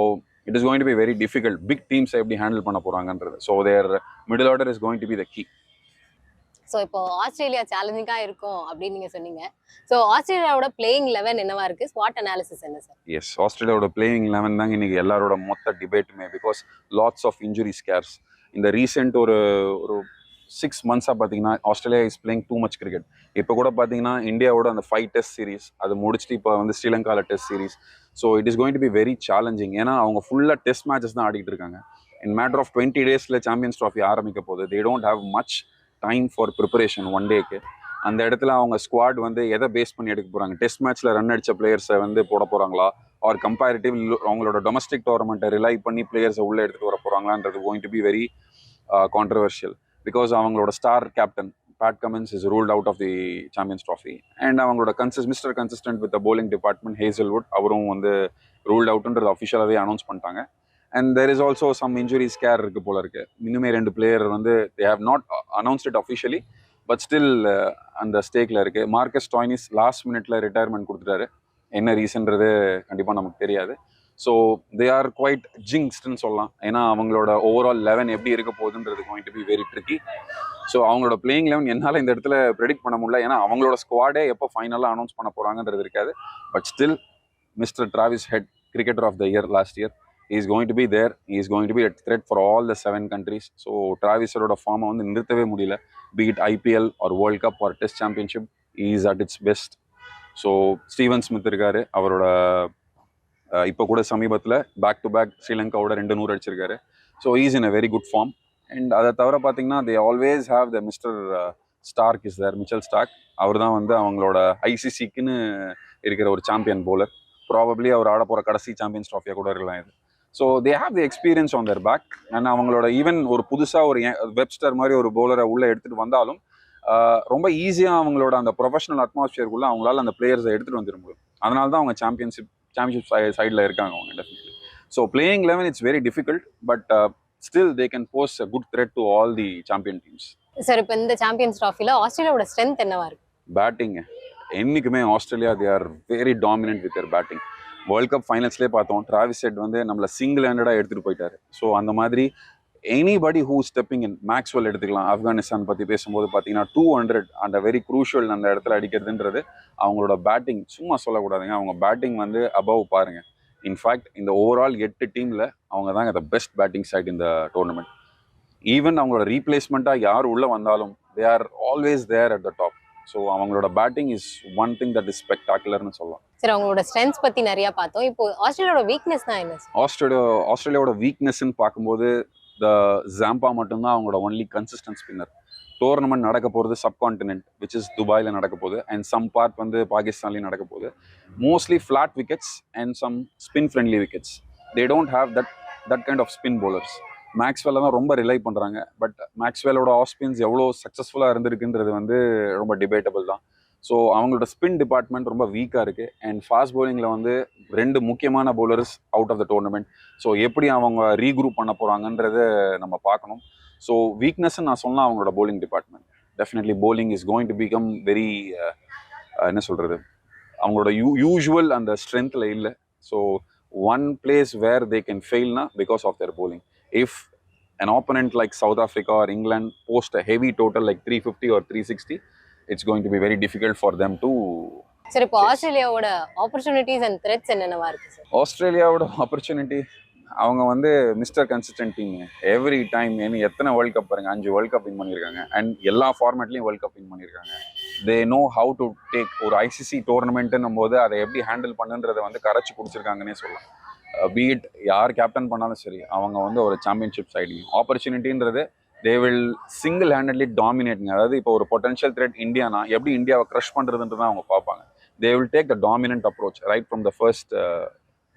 it is going to be very difficult. Big டீம்ஸை எப்படி ஹேண்டில் பண்ண போகிறாங்கன்றது. So their middle order is going to be the key. So இப்போ ஆஸ்திரேலியா சேலஞ்சிங்கா இருக்கும் அப்படின்னு நீங்க சொன்னீங்க. ஸோ ஆஸ்திரேலியாவோட பிளேயிங் 11 என்னவா இருக்கு? ஸ்வாட் அனாலிசிஸ் என்ன சார்? எஸ், ஆஸ்திரேலியாவோட பிளேயிங் 11 தாங்க இன்னைக்கு எல்லாரோட மொத்த டிபேட்டுமே. Because lots of injury scares. இந்த ரீசெண்ட் ஒரு 6 monthஸாக பார்த்தீங்கன்னா Australia is playing too much cricket. இப்போ கூட பார்த்தீங்கன்னா இந்தியாவோட அந்த 5 டெஸ்ட் சீரிஸ் அது முடிச்சுட்டு இப்போ வந்து ஸ்ரீலங்காவில் test series. So it is going to be very challenging. ஏன்னா அவங்க ஃபுல்லாக டெஸ்ட் மேட்சஸ் தான் ஆடிட்டு இருக்காங்க. இன் மேட்டர் ஆஃப் 20 daysல சாம்பியன்ஸ் ட்ராஃபி ஆரம்பிக்க போகுது. They don't have much time for preparation one டேக்கு. அந்த இடத்துல அவங்க ஸ்குவாட் வந்து எதை பேஸ் பண்ணி எடுக்க போகிறாங்க? டெஸ்ட் மேட்ச்சில் ரன் அடித்த பிளேயர்ஸை வந்து போட போகிறாங்களா? ஆர் கம்பேரிட்டிவ் அவங்களோட டொமஸ்டிக் டோர்னமெண்ட்டை ரிலை பண்ணி பிளேயர்ஸை உள்ளே எடுத்துகிட்டு வர போகிறாங்களான்றது going to be very controversial. Because அவங்களோட star captain Pat Cummins is ruled out of the Champions Trophy. And அவங்களோட mister consistent with the bowling department Hazlewood அவரும் வந்து ரூல்ட் அவுட்ன்றது அஃபிஷியலாகவே அனௌன்ஸ் பண்ணிட்டாங்க. And there is also some injury scare இருக்கு போல இருக்கு. இன்னுமே 2 பிளேயர் வந்து they have not announced it officially but still அந்த ஸ்டேக்கில் இருக்கு. மார்க்கஸ் ஸ்டாய்னிஸ் லாஸ்ட் மினிட்ல ரிட்டையர்மெண்ட் கொடுத்துட்டாரு. என்ன ரீசன்றது கண்டிப்பாக நமக்கு தெரியாது. ஸோ தே ஆர் குவைட் ஜிங்ஸ்ட்னு சொல்லலாம். ஏன்னா அவங்களோட ஓவரால் 11 எப்படி இருக்க போகுதுன்றது going to be very tricky. So அவங்களோட பிளேயிங் 11 என்னால் இந்த இடத்துல ப்ரெடிக்ட் பண்ண முடியல. ஏன்னா அவங்களோட ஸ்குவாடே எப்போ ஃபைனலாக அனௌன்ஸ் பண்ண போகிறாங்கன்றது இருக்காது. But still mister Travis Head cricketer of the year last year is going to be there. He is going to be a threat for all the 7 countries. So Travisரோட ஃபார்மை வந்து நிறுத்தவே முடியல. Be it IPL or World Cup or Test Championship, he is at its best. So Steven Smith இருக்காரு. அவரோட இப்போ கூட சமீபத்தில் பேக் டு பேக் ஸ்ரீலங்காவோட 200 அடிச்சிருக்காரு. So is in a very good form. And அதை தவிர பார்த்தீங்கன்னா they always have the mister Starc is there. Mitchell Starc அவர் தான் வந்து அவங்களோட ஐசிசிக்குன்னு இருக்கிற ஒரு சாம்பியன் போலர். ப்ராபப்ளி அவர் ஆட போகிற கடைசி சாம்பியன்ஸ் ட்ராஃபியாக கூட இருக்கலாம் இது. So they have the experience on their back. And அவங்களோட ஈவன் ஒரு புதுசாக ஒரு வெப்ஸ்டர் மாதிரி ஒரு பவுலரை உள்ளே எடுத்துகிட்டு வந்தாலும் ரொம்ப ஈஸியாக அவங்களோட அந்த ப்ரொஃபஷனல் அட்மாஸ்பியருக்குள்ளே அவங்களால அந்த பிளேயர்ஸை எடுத்துகிட்டு வந்துட முடியும். அதனால தான் அவங்க சாம்பியன்ஷிப் சைடில் இருக்காங்க அவங்க definitely. So playing 11 it's very difficult but still they can pose a good threat to all the champion teams. Sir, இப்போ இந்த சாம்பியன்ஸ் ட்ராஃபில ஆஸ்திரேலியாவோட ஸ்ட்ரென்த் என்னவா இருக்கு? பேட்டிங். என்னைக்குமே Australia they are very dominant with their batting. World Cup ஃபைனல்ஸ்லேயே பார்த்தோம் டிராவிஸ் ஹெட் வந்து நம்மளை சிங்கிள் ஹேண்டடாக எடுத்துகிட்டு போயிட்டாரு. ஸோ அந்த மாதிரி anybody who stepping in. Maxwell எடுத்துக்கலாம். ஆப்கானிஸ்தான் பற்றி பேசும்போது பார்த்தீங்கன்னா 200 அந்த வெரி க்ரூஷியல் அந்த இடத்துல அடிக்கிறதுன்றது அவங்களோட பேட்டிங் சும்மா சொல்லக்கூடாதுங்க. அவங்க பேட்டிங் வந்து அபவ் பாருங்க. இன்ஃபேக்ட் இந்த ஓவரால் 8 டீமில் அவங்க தாங்க த பெஸ்ட் பேட்டிங் சைட் இந்த டோர்னமெண்ட். ஈவன் அவங்களோட ரீப்ளேஸ்மெண்ட்டாக யார் உள்ளே வந்தாலும் they are always there at the top. So அவங்களோட batting is one thing that is ஸ்பெக்டாகுலர்னு சொல்லலாம். சரி, அவங்களோட ஸ்ட்ரென்த்ஸ் பற்றி நிறையா பார்த்தோம். இப்போ ஆஸ்திரேலியாவோட வீக்னஸ் தான் என்ன? ஆஸ்திரேலியாவோட வீக்னஸ்ன்னு பார்க்கும்போது த ஜாம்பா மட்டும்தான் அவங்களோட ஒன்லி கன்சிஸ்டன்ட் ஸ்பின்னர். டோர்னமெண்ட் நடக்க போகிறது சப்கான்டினென்ட் விச் இஸ் துபாயில் நடக்க போகுது. அண்ட் சம் பார்ட் வந்து பாகிஸ்தான்லேயும் நடக்க போகுது. Mostly flat wickets and some spin friendly wickets. They don't have that kind of spin bowlers. மேக்ஸ்வெல்ல தான் ரொம்ப ரிலை பண்ணுறாங்க. பட் மேக்ஸ்வெலோட ஆஃப் ஸ்பின்ஸ் எவ்வளோ சக்ஸஸ்ஃபுல்லாக இருந்திருக்குன்றது வந்து ரொம்ப டிபேட்டபிள் தான். ஸோ அவங்களோட ஸ்பின் டிபார்ட்மெண்ட் ரொம்ப வீக்காக இருக்குது. அண்ட் ஃபாஸ்ட் பவுலிங்கில் வந்து 2 முக்கியமான bowlers out of the tournament. So எப்படி அவங்க ரீக்ரூப் பண்ண போகிறாங்கன்றத நம்ம பார்க்கணும். ஸோ வீக்னஸ்ன்னு நான் சொன்னால் அவங்களோட bowling department. Definitely bowling is going to become very என்ன சொல்கிறது அவங்களோட யூஷுவல் அந்த ஸ்ட்ரென்த்தில் இல்லை. So one place where they can fail na because of their bowling. If an opponent like South Africa or England post a heavy total like 350 or 360, it's going to be very difficult for them to sir இப்போ chase. ஆஸ்திரேலியாவோட ஆப்பர்ச்சுனிட்டிஸ் அண்ட் த்ரெட்ஸ் என்னென்னவா இருக்கு சார்? ஆஸ்திரேலியாவோட ஆப்பர்ச்சுனிட்டி, அவங்க வந்து mister consistent team. Every time எத்தனை வேர்ல்ட் கப் பாருங்க, 5 வேர்ல்ட் கப் வின் பண்ணியிருக்காங்க. அண்ட் எல்லா ஃபார்மேட்லையும் வேர்ல்ட் கப் வின் பண்ணியிருக்காங்க. They know how to take ஒரு ஐசிசி டோர்னமெண்ட்டுன்னும் போது அதை எப்படி ஹேண்டில் பண்ணுன்றதை வந்து கரைச்சி குடிச்சிருக்காங்கன்னே சொல்லலாம். பீட் யார் கேப்டன் பண்ணாலும் சரி, அவங்க வந்து ஒரு சாம்பியன்ஷிப் சைட்லையும் ஆப்பர்ச்சுனிட்டின்றது தே வில் சிங்கிள் ஹேண்டட்லி டாமினேட்ங்க. அதாவது இப்போ ஒரு பொட்டன்ஷியல் த்ரெட் இந்தியானா எப்படி இந்தியாவை க்ரஷ் பண்ணுறதுன்றதான் அவங்க பார்ப்பாங்க. They will take the dominant approach right from the first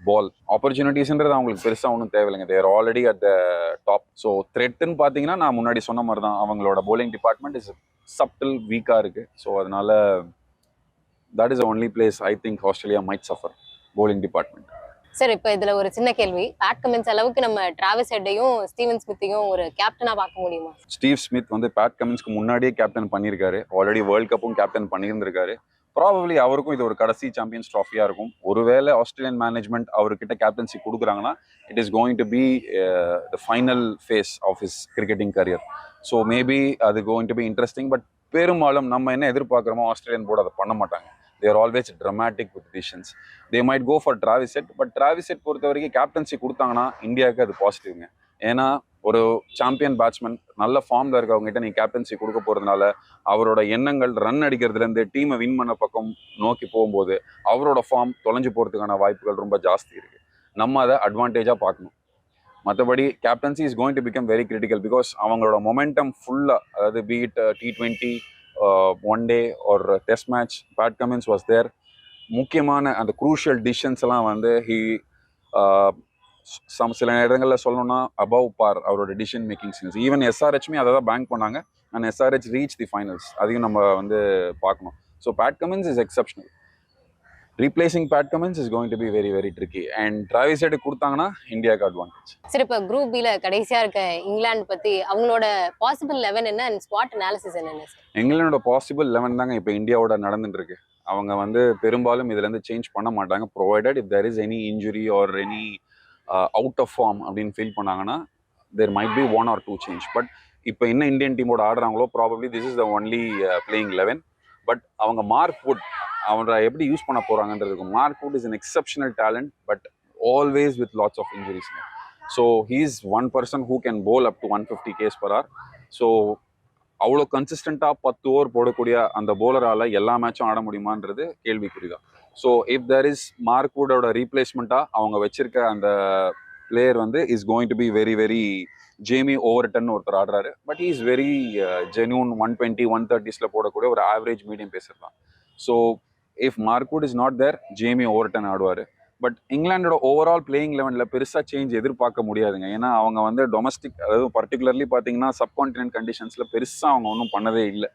ball. ஆப்பர்ச்சுனிட்டிஸ்ன்றது அவங்களுக்கு பெருசாக ஒன்றும் தேவையில்லைங்க. They're already at the top. So த்ரெட்டுன்னு பார்த்தீங்கன்னா நான் முன்னாடி சொன்ன மாதிரி தான், அவங்களோட bowling டிபார்ட்மெண்ட் இஸ் சப்டில் வீக்காக இருக்குது. ஸோ அதனால that is only place I think Australia might suffer, bowling department. Sir இப்போ இதுல ஒரு சின்ன கேள்வி, பேட் கமின்ஸ் அளவுக்கு நம்ம டிராவிஸ் ஹெட்டையும் ஸ்டீவன் ஸ்மித்தையும் ஒரு கேப்டனா பார்க்க முடியுமா? ஸ்டீவ் ஸ்மித் வந்து பேட் கமின்ஸ்க்கு முன்னாடியே கேப்டன் பண்ணியிருக்காரு. ஆல்ரெடி வேர்ல்ட் கப்பும் கேப்டன் பண்ணியிருந்திருக்காரு. ப்ராபப்ளி அவருக்கும் இது ஒரு கடைசி சாம்பியன்ஸ் ட்ராஃபியா இருக்கும். ஒருவேளை ஆஸ்திரேலியன் மேனேஜ்மெண்ட் அவர்கிட்ட கேப்டன்சி கொடுக்குறாங்கன்னா it is going to be the final phase of his cricketing career. So maybe அது going to be interesting. But பெரும்பாலும் நம்ம என்ன எதிர்பார்க்குறோமோ ஆஸ்திரேலியன் போர்டு அதை பண்ண மாட்டாங்க. they are always dramatic with decisions. They might go for Travis Head, but Travis Head பொறுத்த வரைக்கும் கேப்டன்சி கொடுத்தாங்கன்னா இந்தியாவுக்கு அது பாசிட்டிவ்ங்க. ஏன்னா ஒரு சாம்பியன் பேட்ஸ்மேன் நல்ல ஃபார்ம்ல இருக்கவங்க கிட்ட நீ கேப்டன்சி கொடுக்க போறதுனால அவரோட எண்ணங்கள் ரன் அடிக்கிறதுலேருந்து டீமை வின் பண்ண பக்கம் நோக்கி போகும்போது அவரோட ஃபார்ம் தொலைஞ்சு போகிறதுக்கான வாய்ப்புகள் ரொம்ப ஜாஸ்தி இருக்கு. நம்ம அதை அட்வான்டேஜாக பார்க்கணும். மற்றபடி captaincy is going to become very critical because அவங்களோட மொமெண்டம் ஃபுல்லாக, அதாவது பீட் T20 ஒன் டே ஒரு test match, Pat Cummins was there. முக்கியமான அந்த குரூஷியல் டிசிஷன்ஸ் எல்லாம் வந்து சில இடங்களில் சொல்லணும்னா அபவ் பார் அவரோட டிசிஷன் மேக்கிங் ஸ்கில்ஸ். ஈவன் எஸ்ஆர்ஹெச்மே அதை தான் பேங்க் பண்ணாங்க and SRH reach the finals. அதையும் நம்ம வந்து பார்க்கணும். So bad Cummins is exceptional. Replacing bad Cummins is going to be very very tricky. And Travis head கொடுத்தாங்கன்னா இந்தியாவுக்கு அட்வான்டேஜ். சரி, இப்போ குரூப் பில கடைசியா இருக்க இங்கிலாந்து பத்தி அவங்களோட பாசிபிள் 11 என்ன அண்ட் ஸ்பாட் அனாலிசிஸ் என்னென்ன சார்? இங்கிலாண்டோட பாசிபிள் 11 தாங்க இப்போ இந்தியாவோட நடந்துட்டு இருக்கு. அவங்க வந்து பெரும்பாலும் இதுல இருந்து சேஞ்ச் பண்ண மாட்டாங்க, provided if there is any injury or any out of form அப்படின்னு ஃபீல் பண்ணாங்கன்னா there might be 1 or 2 change. But இப்போ என்ன இந்தியன் டீமோட ஆடுறாங்களோ probably this is the only playing 11. But அவங்க மார்க் வுட் அவரை எப்படி யூஸ் பண்ண போறாங்கன்றதுக்கு, Mark Wood is an exceptional talent but always with lots of injuries. So he is one person who can bowl up to 150 km per hour. So அவ்வளோ கன்சிஸ்டண்டா 10 ஓவர் போடக்கூடிய அந்த போலரால எல்லா மேட்சும் ஆட முடியுமான்றது கேள்விக்குறிதான். So if there is Mark வுட்டோட ரீப்ளேஸ்மெண்ட்டா அவங்க வச்சிருக்க அந்த பிளேயர் வந்து is going to be very very Jamie Overton ஒருத்தர் ஆடுறாரு. But is very genuine 120 130s போடக்கூடிய ஒரு ஆவரேஜ் மீடியம் பேசர் தான். So if Mark Wood is not there, Jamie Overton ஆடுவார். பட் இங்கிலாண்டோட ஓவரால் பிளேயிங் லெவனில் பெருசாக சேஞ்ச் எதிர்பார்க்க முடியாதுங்க. ஏன்னா அவங்க வந்து டொமஸ்டிக், அதாவது பர்டிகுலர்லி பார்த்தீங்கன்னா சப்கான்டினென்ட் கண்டிஷன்ஸில் பெருசாக அவங்க ஒன்றும் பண்ணதே இல்லை.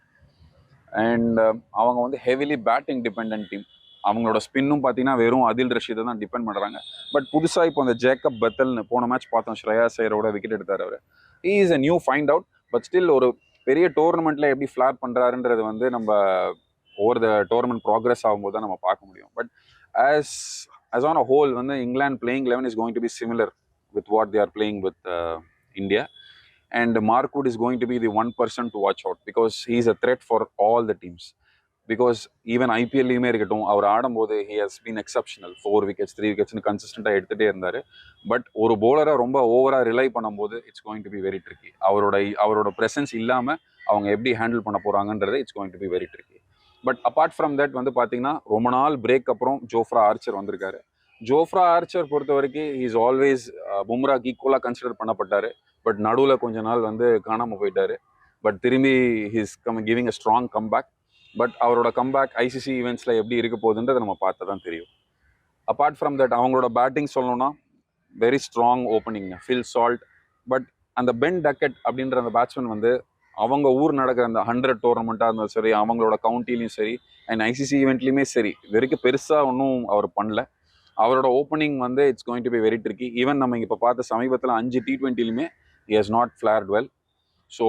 அண்ட் அவங்க வந்து ஹெவிலி பேட்டிங் டிபெண்ட் டீம். அவங்களோட ஸ்பின்னும் பார்த்தீங்கன்னா வெறும் அதில் ரஷீதை தான் டிபெண்ட் பண்ணுறாங்க. பட் புதுசாக இப்போ அந்த ஜேக்கப் பெத்தல்னு போன மேட்ச் பார்த்தோம், ஸ்ரேயாஸ் ஐயரோட விக்கெட் எடுத்தார் அவர். He is a new find out. But still ஒரு பெரிய டோர்னமெண்ட்டில் எப்படி ஃப்ளார் பண்ணுறாருன்றது வந்து நம்ம ஓவர் த டோர்னமெண்ட் ப்ராக்ரஸ் ஆகும்போது தான் நம்ம பார்க்க முடியும். But as on a whole வந்து England playing 11 is going to be similar with what they are playing with India, and Mark Wood is going to be the one person to watch out because he is a threat for all the teams. Because even IPL லையுமே இருக்கட்டும், அவர் ஆடும்போது he has been exceptional. 4 wickets 3 wicketsனு கன்சிஸ்டண்டாக எடுத்துகிட்டே இருந்தார். பட் ஒரு போலரை ரொம்ப ஓவராக ரிலை பண்ணும்போது it's going to be very tricky. அவரோட ப்ரெசன்ஸ் இல்லாமல் அவங்க எப்படி ஹேண்டில் பண்ண போகிறாங்கன்றது it's going to be very tricky. But apart from that வந்து பார்த்தீங்கன்னா ரொம்ப நாள் பிரேக் அப்புறம் ஜோஃப்ரா ஆர்ச்சர் வந்திருக்காரு. ஜோஃப்ரா ஆர்ச்சர் பொறுத்த வரைக்கும் இஸ் ஆல்வேஸ் பும்ராக்கு ஈக்குவலாக கன்சிடர் பண்ணப்பட்டார். பட் நடுவில் கொஞ்ச நாள் வந்து காணாமல் போயிட்டார். பட் திரும்பி his giving a strong comeback. But அவரோட கம்பேக் ஐசிசி ஈவெண்ட்ஸில் எப்படி இருக்க போகுதுன்றதை நம்ம பார்த்து தான் தெரியும். அப்பார்ட் ஃப்ரம் தட் அவங்களோட பேட்டிங் சொல்லணும்னா very strong opening Phil Salt. But அந்த பென் டக்கெட் அப்படின்ற அந்த பேட்ஸ்மேன் வந்து அவங்க ஊர் நடக்கிற அந்த 100 டோர்னமெண்ட்டாக இருந்தாலும் சரி, அவங்களோட கவுண்டிலையும் சரி அண்ட் ஐசிசி ஈவெண்ட்லையுமே சரி, இது வரைக்கும் பெருசாக ஒன்றும் அவர் பண்ணல. அவரோட ஓப்பனிங் வந்து it's going to be very tricky. Even நம்ம இப்போ பார்த்த சமீபத்தில் 5 T20லையுமே he has not flared well. So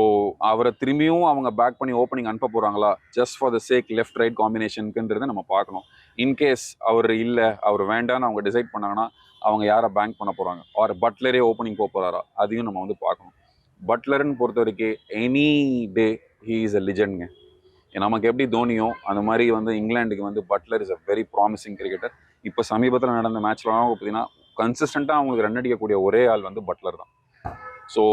அவரை திரும்பியும் அவங்க பேக் பண்ணி ஓப்பனிங் அனுப்ப போகிறாங்களா just for the sake left right காம்பினேஷனுக்குன்றதை நம்ம பார்க்கணும். இன்கேஸ் அவர் இல்லை அவர் வேண்டான்னு அவங்க டிசைட் பண்ணாங்கன்னா அவங்க யாரை பேங்க் பண்ண போகிறாங்க, ஆர் பட்லரே ஓப்பனிங் போக போகிறாரா, அதையும் நம்ம வந்து பார்க்கணும். பட்லர்னு பொறுத்த வரைக்கும் any day he is a லிஜெண்ட்ங்க. நமக்கு எப்படி தோனியோ அந்த மாதிரி வந்து இங்கிலாந்துக்கு வந்து Buttler is a very promising cricketer. இப்போ சமீபத்தில் நடந்த மேட்ச்லாம் பார்த்தீங்கன்னா கன்சிஸ்டண்ட்டாக அவங்களுக்கு ரன் அடிக்கக்கூடிய ஒரே ஆள் வந்து பட்லர் தான். So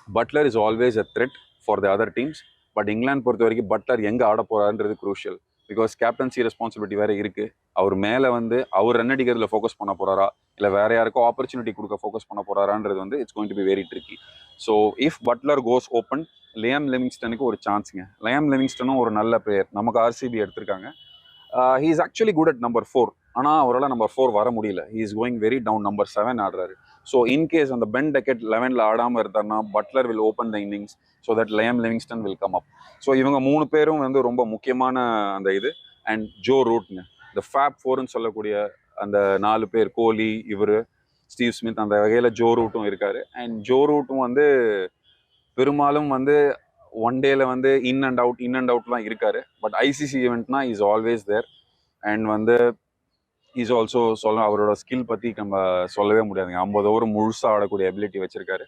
Buttler is always a threat for the other teams. But England பொறுத்த வரைக்கும் பட்லர் எங்கே ஆட போகிறாருன்றது குரூஷியல். பிகாஸ் கேப்டன்சி ரெஸ்பான்சிபிலிட்டி வேறு இருக்குது. அவர் மேலே வந்து அவர் ரன் அடிக்கிறதுல ஃபோக்கஸ் பண்ண போகிறாரா இல்லை வேறு யாருக்கோ ஆப்பர்ச்சுனிட்டி கொடுக்க ஃபோக்கஸ் பண்ண போகிறாரான்றது வந்து it's going to be very tricky. So if Buttler goes open, Liam லிவிங்ஸ்டனுக்கு ஒரு சான்ஸுங்க. லியாம் லிவிங்ஸ்டனும் ஒரு நல்ல பிளேயர், நமக்கு ஆர்சிபி எடுத்திருக்காங்க. He is actually good at number 4, ஆனால் அவரால் நம்பர் 4 வர முடியல. He is going very down, number 7 ஆடுறாரு. ஸோ இன்கேஸ் அந்த பென் டெக்கெட் 11ல் ஆடாமல் இருந்தார்னா Buttler will open the innings so that Liam Livingstone will come up. So இவங்க 3 பேரும் வந்து ரொம்ப முக்கியமான அந்த இது. அண்ட் ஜோ ரூட்ங்க, இந்த ஃபேப் 4ன்னு சொல்லக்கூடிய அந்த 4 பேர், கோலி, இவர், ஸ்டீவ் ஸ்மித், அந்த வகையில் ஜோ ரூட்டும் இருக்காரு. அண்ட் ஜோ ரூட்டும் வந்து பெரும்பாலும் வந்து ஒன் டேல வந்து இன் அண்ட் அவுட்லாம் இருக்காரு. பட் ஐசிசி ஈவெண்ட்னா இஸ் ஆல்வேஸ் தேர். அண்ட் வந்து இஸ் ஆல்சோ அவரோட ஸ்கில் பற்றி நம்ம சொல்லவே முடியாதுங்க. 50 ஓவர் முழுசாக ஆடக்கூடிய எபிலிட்டி வச்சிருக்காரு.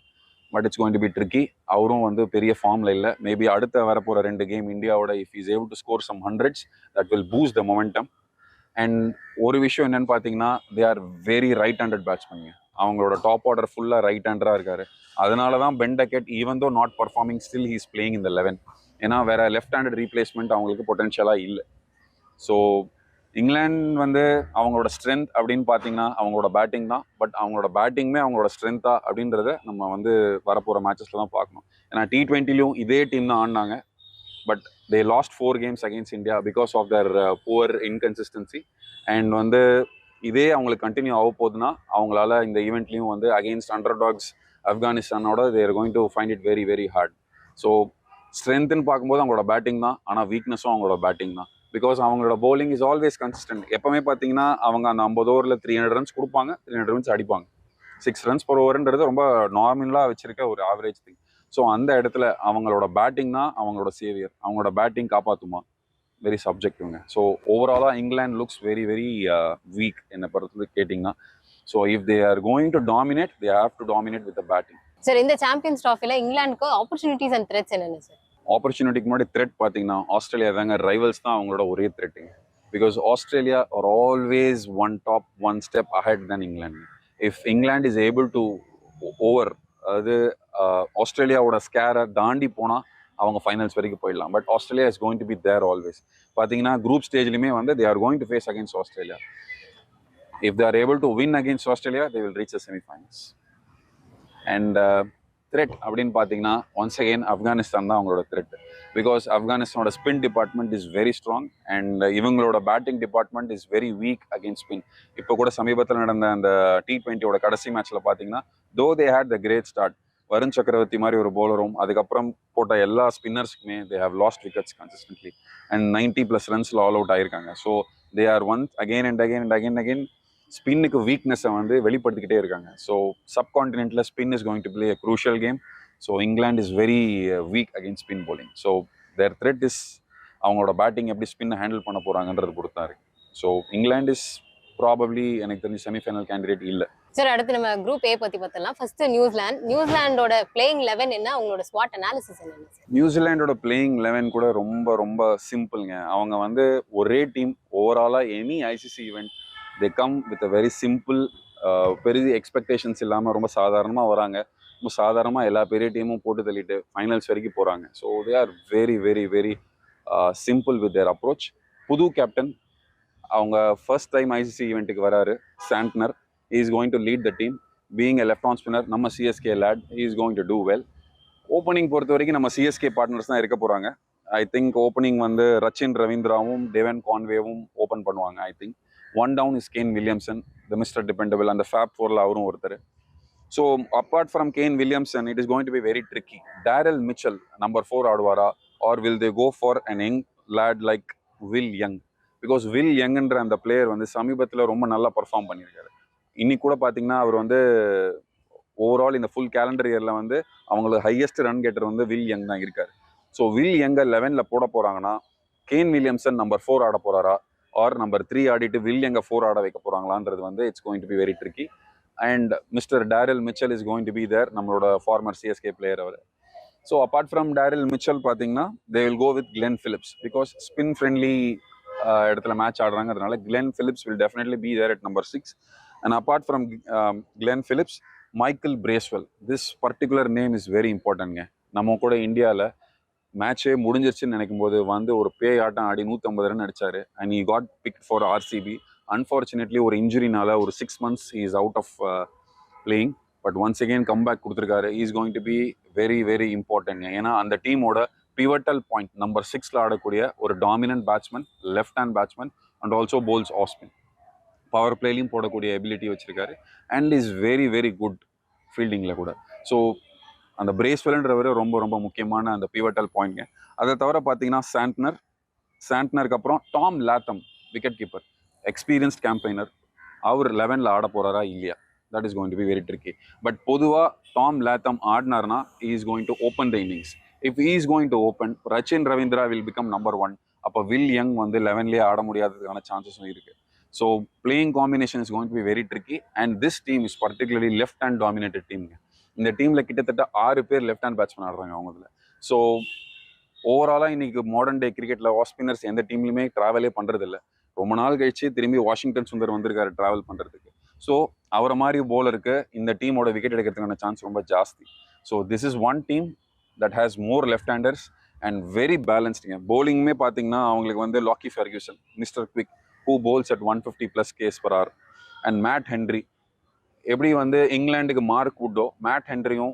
But it's going to be tricky. அவரும் வந்து பெரிய ஃபார்மில் இல்லை. மேபி அடுத்த வரப்போகிற 2 கேம் இந்தியாவோட if is able to score some hundreds that will boost the momentum. And ஒரு விஷயம் என்னன்னு பார்த்தீங்கன்னா they are very right handed batsman. அவங்களோட டாப் ஆர்டர் ஃபுல்லாக ரைட் ஹேண்டராக இருக்காரு. அதனால தான் Ben Duckett even though not performing still he's playing இந்த 11. ஏன்னா வேற லெஃப்ட் ஹேண்டட் ரீப்ளேஸ்மெண்ட் அவங்களுக்கு பொட்டன்ஷியலாக இல்லை. ஸோ இங்கிலாந்து வந்து அவங்களோட ஸ்ட்ரென்த் அப்படின்னு பார்த்தீங்கன்னா அவங்களோட பேட்டிங் தான். பட் அவங்களோட பேட்டிங்குமே அவங்களோட ஸ்ட்ரென்த்தா அப்படின்றத நம்ம வந்து வரப்போகிற மேட்சஸில் தான் பார்க்கணும். ஏன்னா T20லையும் இதே டீம் தான் ஆடினாங்க. But they lost 4 games against India because of their poor inconsistency. And வந்து இதே அவங்களுக்கு கண்டினியூ ஆக போகுதுன்னா அவங்களால இந்த ஈவெண்ட்லையும் வந்து அகெயின்ஸ்ட் அண்டர்டாக்ஸ் ஆப்கானிஸ்தானோட they're going to find it very very hard. So ஸ்ட்ரென்த்துன்னு பார்க்கும்போது அவங்களோட பேட்டிங் தான், ஆனால் வீக்னஸும் அவங்களோட பேட்டிங் தான். பிகாஸ் அவங்களோட பவுலிங் இஸ் ஆல்வேஸ் கன்சிஸ்டன்ட். எப்பவுமே பார்த்தீங்கன்னா அவங்க அந்த 50 ஓவரில் 300 ரன்ஸ் கொடுப்பாங்க, 300 ரன்ஸ் அடிப்பாங்க. 6 runs per ஓவர்ன்றது ரொம்ப நார்மலாக வச்சிருக்க ஒரு ஆவரேஜ் திங். ஸோ அந்த இடத்துல அவங்களோட பேட்டிங் தான் அவங்களோட சேவியர். அவங்களோட பேட்டிங் காப்பாற்றுமா, வெரி சப்ஜெக்டிவ்ங்க. ஸோ ஓவராலாக England looks very very weak என்னை பொறுத்து கேட்டிங்கன்னா. So if they are going to dominate they have to dominate with batting. Sir இந்த சாம்பியன்ஸ் ட்ராஃபில இங்கிலாந்துக்கு ஆப்பர்ச்சுனிட்டிஸ் அண்ட் த்ரெட்ஸ் என்னென்ன சார்? ஆப்பர்ச்சுனிட்டிக்கு முன்னாடி த்ரெட் பார்த்தீங்கன்னா ஆஸ்திரேலியா தாங்க. ரைவல்ஸ் தான் அவங்களோட ஒரே த்ரெட்டுங்க. Because Australia are always one step ahead then England. If England is able to over, அதாவது ஆஸ்திரேலியாவோட ஸ்கேரை தாண்டி போனால் அவங்க ஃபைனல்ஸ் வரைக்கும் போயிடலாம். But Australia is going to be there always. பார்த்தீங்கன்னா குரூப் ஸ்டேஜ்லையுமே வந்து they are going to face against Australia. If they are able to win against Australia they will reach the semifinals. And threat அப்படின்னு பார்த்தீங்கன்னா ஒன்ஸ் அகெயின் ஆப்கானிஸ்தான் தான் அவங்களோட த்ரெட். பிகாஸ் ஆப்கானிஸ்தானோட spin department is very strong and இவங்களோட batting department is very weak against spin. இப்போ கூட சமீபத்தில் நடந்த அந்த T20யோட கடைசி மேட்ச்சில் பார்த்தீங்கன்னா though they had the great start, Varun Chakravarthy மாதிரி ஒரு பவுலரும் அதுக்கப்புறம் போட்ட எல்லா ஸ்பின்னர்ஸ்க்குமே they have lost wickets consistently and 90+ ரன்ஸில் ஆல் அவுட் ஆயிருக்காங்க. So they are once again and again ஸ்பின்னுக்கு வீக்னஸை வந்து வெளிப்படுத்திக்கிட்டே இருக்காங்க. ஸோ சப்கான்டினென்ட்டில் spin is going to play a crucial game. So England is very weak against spin bowling. So their threat is அவங்களோட பேட்டிங் எப்படி ஸ்பின்னை ஹேண்டில் பண்ண போகிறாங்கன்றது பொறுத்தாரு. ஸோ இங்கிலாந்து இஸ் ப்ராபப்ளி எனக்கு தெரிஞ்ச செமிஃபைனல் கேண்டிடேட் இல்லை. சார் அடுத்து நம்ம குரூப் ஏ பத்தி பார்த்தலாம். ஃபர்ஸ்ட் நியூசிலாண்டோட பிளேயிங் 11 என்ன, அவங்களோட ஸ்வாட் அனாலிசிஸ் என்ன சார்? நியூசிலாண்டோட பிளேயிங் 11 கூட ரொம்ப ரொம்ப சிம்பிள்ங்க. அவங்க வந்து ஒரே டீம் ஓவராலாக any ICC event they come with a very simple, பெரிய எக்ஸ்பெக்டேஷன்ஸ் இல்லாமல் ரொம்ப சாதாரணமாக வராங்க. ரொம்ப சாதாரணமாக எல்லா பெரிய டீமும் போட்டு தள்ளிட்டு ஃபைனல்ஸ் வரைக்கும் போகிறாங்க. So they are very very very simple with their approach. புது கேப்டன், அவங்க ஃபர்ஸ்ட் டைம் ஐசிசி ஈவெண்ட்டுக்கு வராரு Santner. he is going to lead the team being a left arm spinner. நம்ம CSK lad, he is going to do well. Opening பொறுத்த வரைக்கும் நம்ம சிஎஸ்கே பார்ட்னர்ஸ் தான் இருக்க போகிறாங்க. ஐ திங்க் ஓப்பனிங் வந்து ரச்சின் ரவீந்திராவும் டெவன் கான்வேவும் ஓப்பன் பண்ணுவாங்க. I think one down is Kane Williamson, the mister dependable, அந்த ஃபேப் 4ல் அவரும் ஒருத்தர். So apart from Kane Williamson it is going to be very tricky. Daryl Mitchell number 4 ஆடுவாரா or will they go for an young lad like Will Young? Because Will யங்ன்ற அந்த பிளேயர் வந்து சமீபத்தில் ரொம்ப நல்லா பர்ஃபார்ம் பண்ணியிருக்காரு. இன்னைக்கு கூட பார்த்தீங்கன்னா அவர் வந்து ஓவரால் இந்த ஃபுல் கேலண்டர் இயரில் வந்து அவங்களுக்கு ஹையஸ்ட் ரன் கெட்டர் வந்து வில் யங் தான் இருக்காரு. ஸோ வில் யங்கை 11ல் போட போகிறாங்கன்னா கேன் வில்லியம்சன் நம்பர் 4 ஆட போகிறாரா ஆர் நம்பர் 3 ஆடிட்டு வில் எங்க 4 ஆட வைக்க போறாங்களான்றது வந்து it's going to be very tricky. And mister Daryl Mitchell is going to be there, நம்மளோட ஃபார்மர் சிஎஸ்கே பிளேயர் அவர். So apart from Daryl Mitchell பார்த்தீங்கன்னா they will go with Glenn Phillips, because spin friendly இடத்துல மேட்ச் ஆடுறாங்கிறதுனால Glenn Phillips will definitely be there at number 6. And apart from Glenn Phillips, Michael Bracewell. This particular name is very இம்பார்ட்டன்ட்ங்க. நம்ம கூட இந்தியாவில் மேட்சே முடிஞ்சிருச்சுன்னு நினைக்கும் போது வந்து ஒரு பேய் ஆட்டம் ஆடி 150 ரன் அடிச்சாரு. And he got picked for RCB. Unfortunately ஒரு இன்ஜுரினால ஒரு 6 months he is out of playing. But once again comeback கொடுத்துருக்காரு. Is going to be very very important. ஏன்னா அந்த டீமோட பிவட்டல் பாயிண்ட் நம்பர் 6ல ஆடக்கூடிய ஒரு dominant batsman, left hand batsman, and also bowls off spin. Power பிளேலையும் போடக்கூடிய எபிலிட்டி வச்சிருக்காரு. And is very very good ஃபீல்டிங்கில் கூட. ஸோ அந்த பிரேஸ்வெல்ன்றவர் ரொம்ப ரொம்ப முக்கியமான அந்த பிவட்டல் பாயிண்ட்ங்க. அதை தவிர பார்த்தீங்கன்னா சாண்ட்னருக்கு அப்புறம் Tom Latham, wicket keeper, experienced campaigner. அவர் 11ல் ஆட போறாரா இல்லையா, that is going to be very tricky. But பொதுவாக டாம் லாத்தம் ஆடினார்னா he is going to open the innings. If he is going to open, Rachin Ravindra will become number 1. அப்போ வில் யங் வந்து 11லேயே ஆட முடியாததுக்கான சான்சஸும் இருக்கு. So playing combination is going to be very tricky. And this team is particularly left hand dominated டீம்ங்க. இந்த டீமில் கிட்டத்தட்ட 6 பேர் லெஃப்ட் ஹேண்ட் பேட்ஸ்மேன் ஆடுறாங்க அவங்கள. ஸோ ஓவராலாக இன்னைக்கு மாடர்ன் டே கிரிக்கெட்டில் ஆஃப் ஸ்பின்னர்ஸ் எந்த டீம்லையுமே ட்ராவலே பண்ணுறதில்ல. ரொம்ப நாள் கழிச்சு திரும்பி வாஷிங்டன் சுந்தர் வந்திருக்காரு ட்ராவல் பண்ணுறதுக்கு. ஸோ அவரை மாதிரி போலருக்கு இந்த டீமோட விக்கெட் எடுக்கிறதுக்கான சான்ஸ் ரொம்ப ஜாஸ்தி. So this is one team that has more left handers and very பேலன்ஸ்டுங்க. போலிங்குமே பார்த்தீங்கன்னா அவங்களுக்கு வந்து Lockie Ferguson, mister quick, who bowls at 150+ kph, and Matt Henry. எப்படி வந்து இங்கிலாந்துக்கு மார்க் வுட்டோ, மேட் ஹென்ரியும்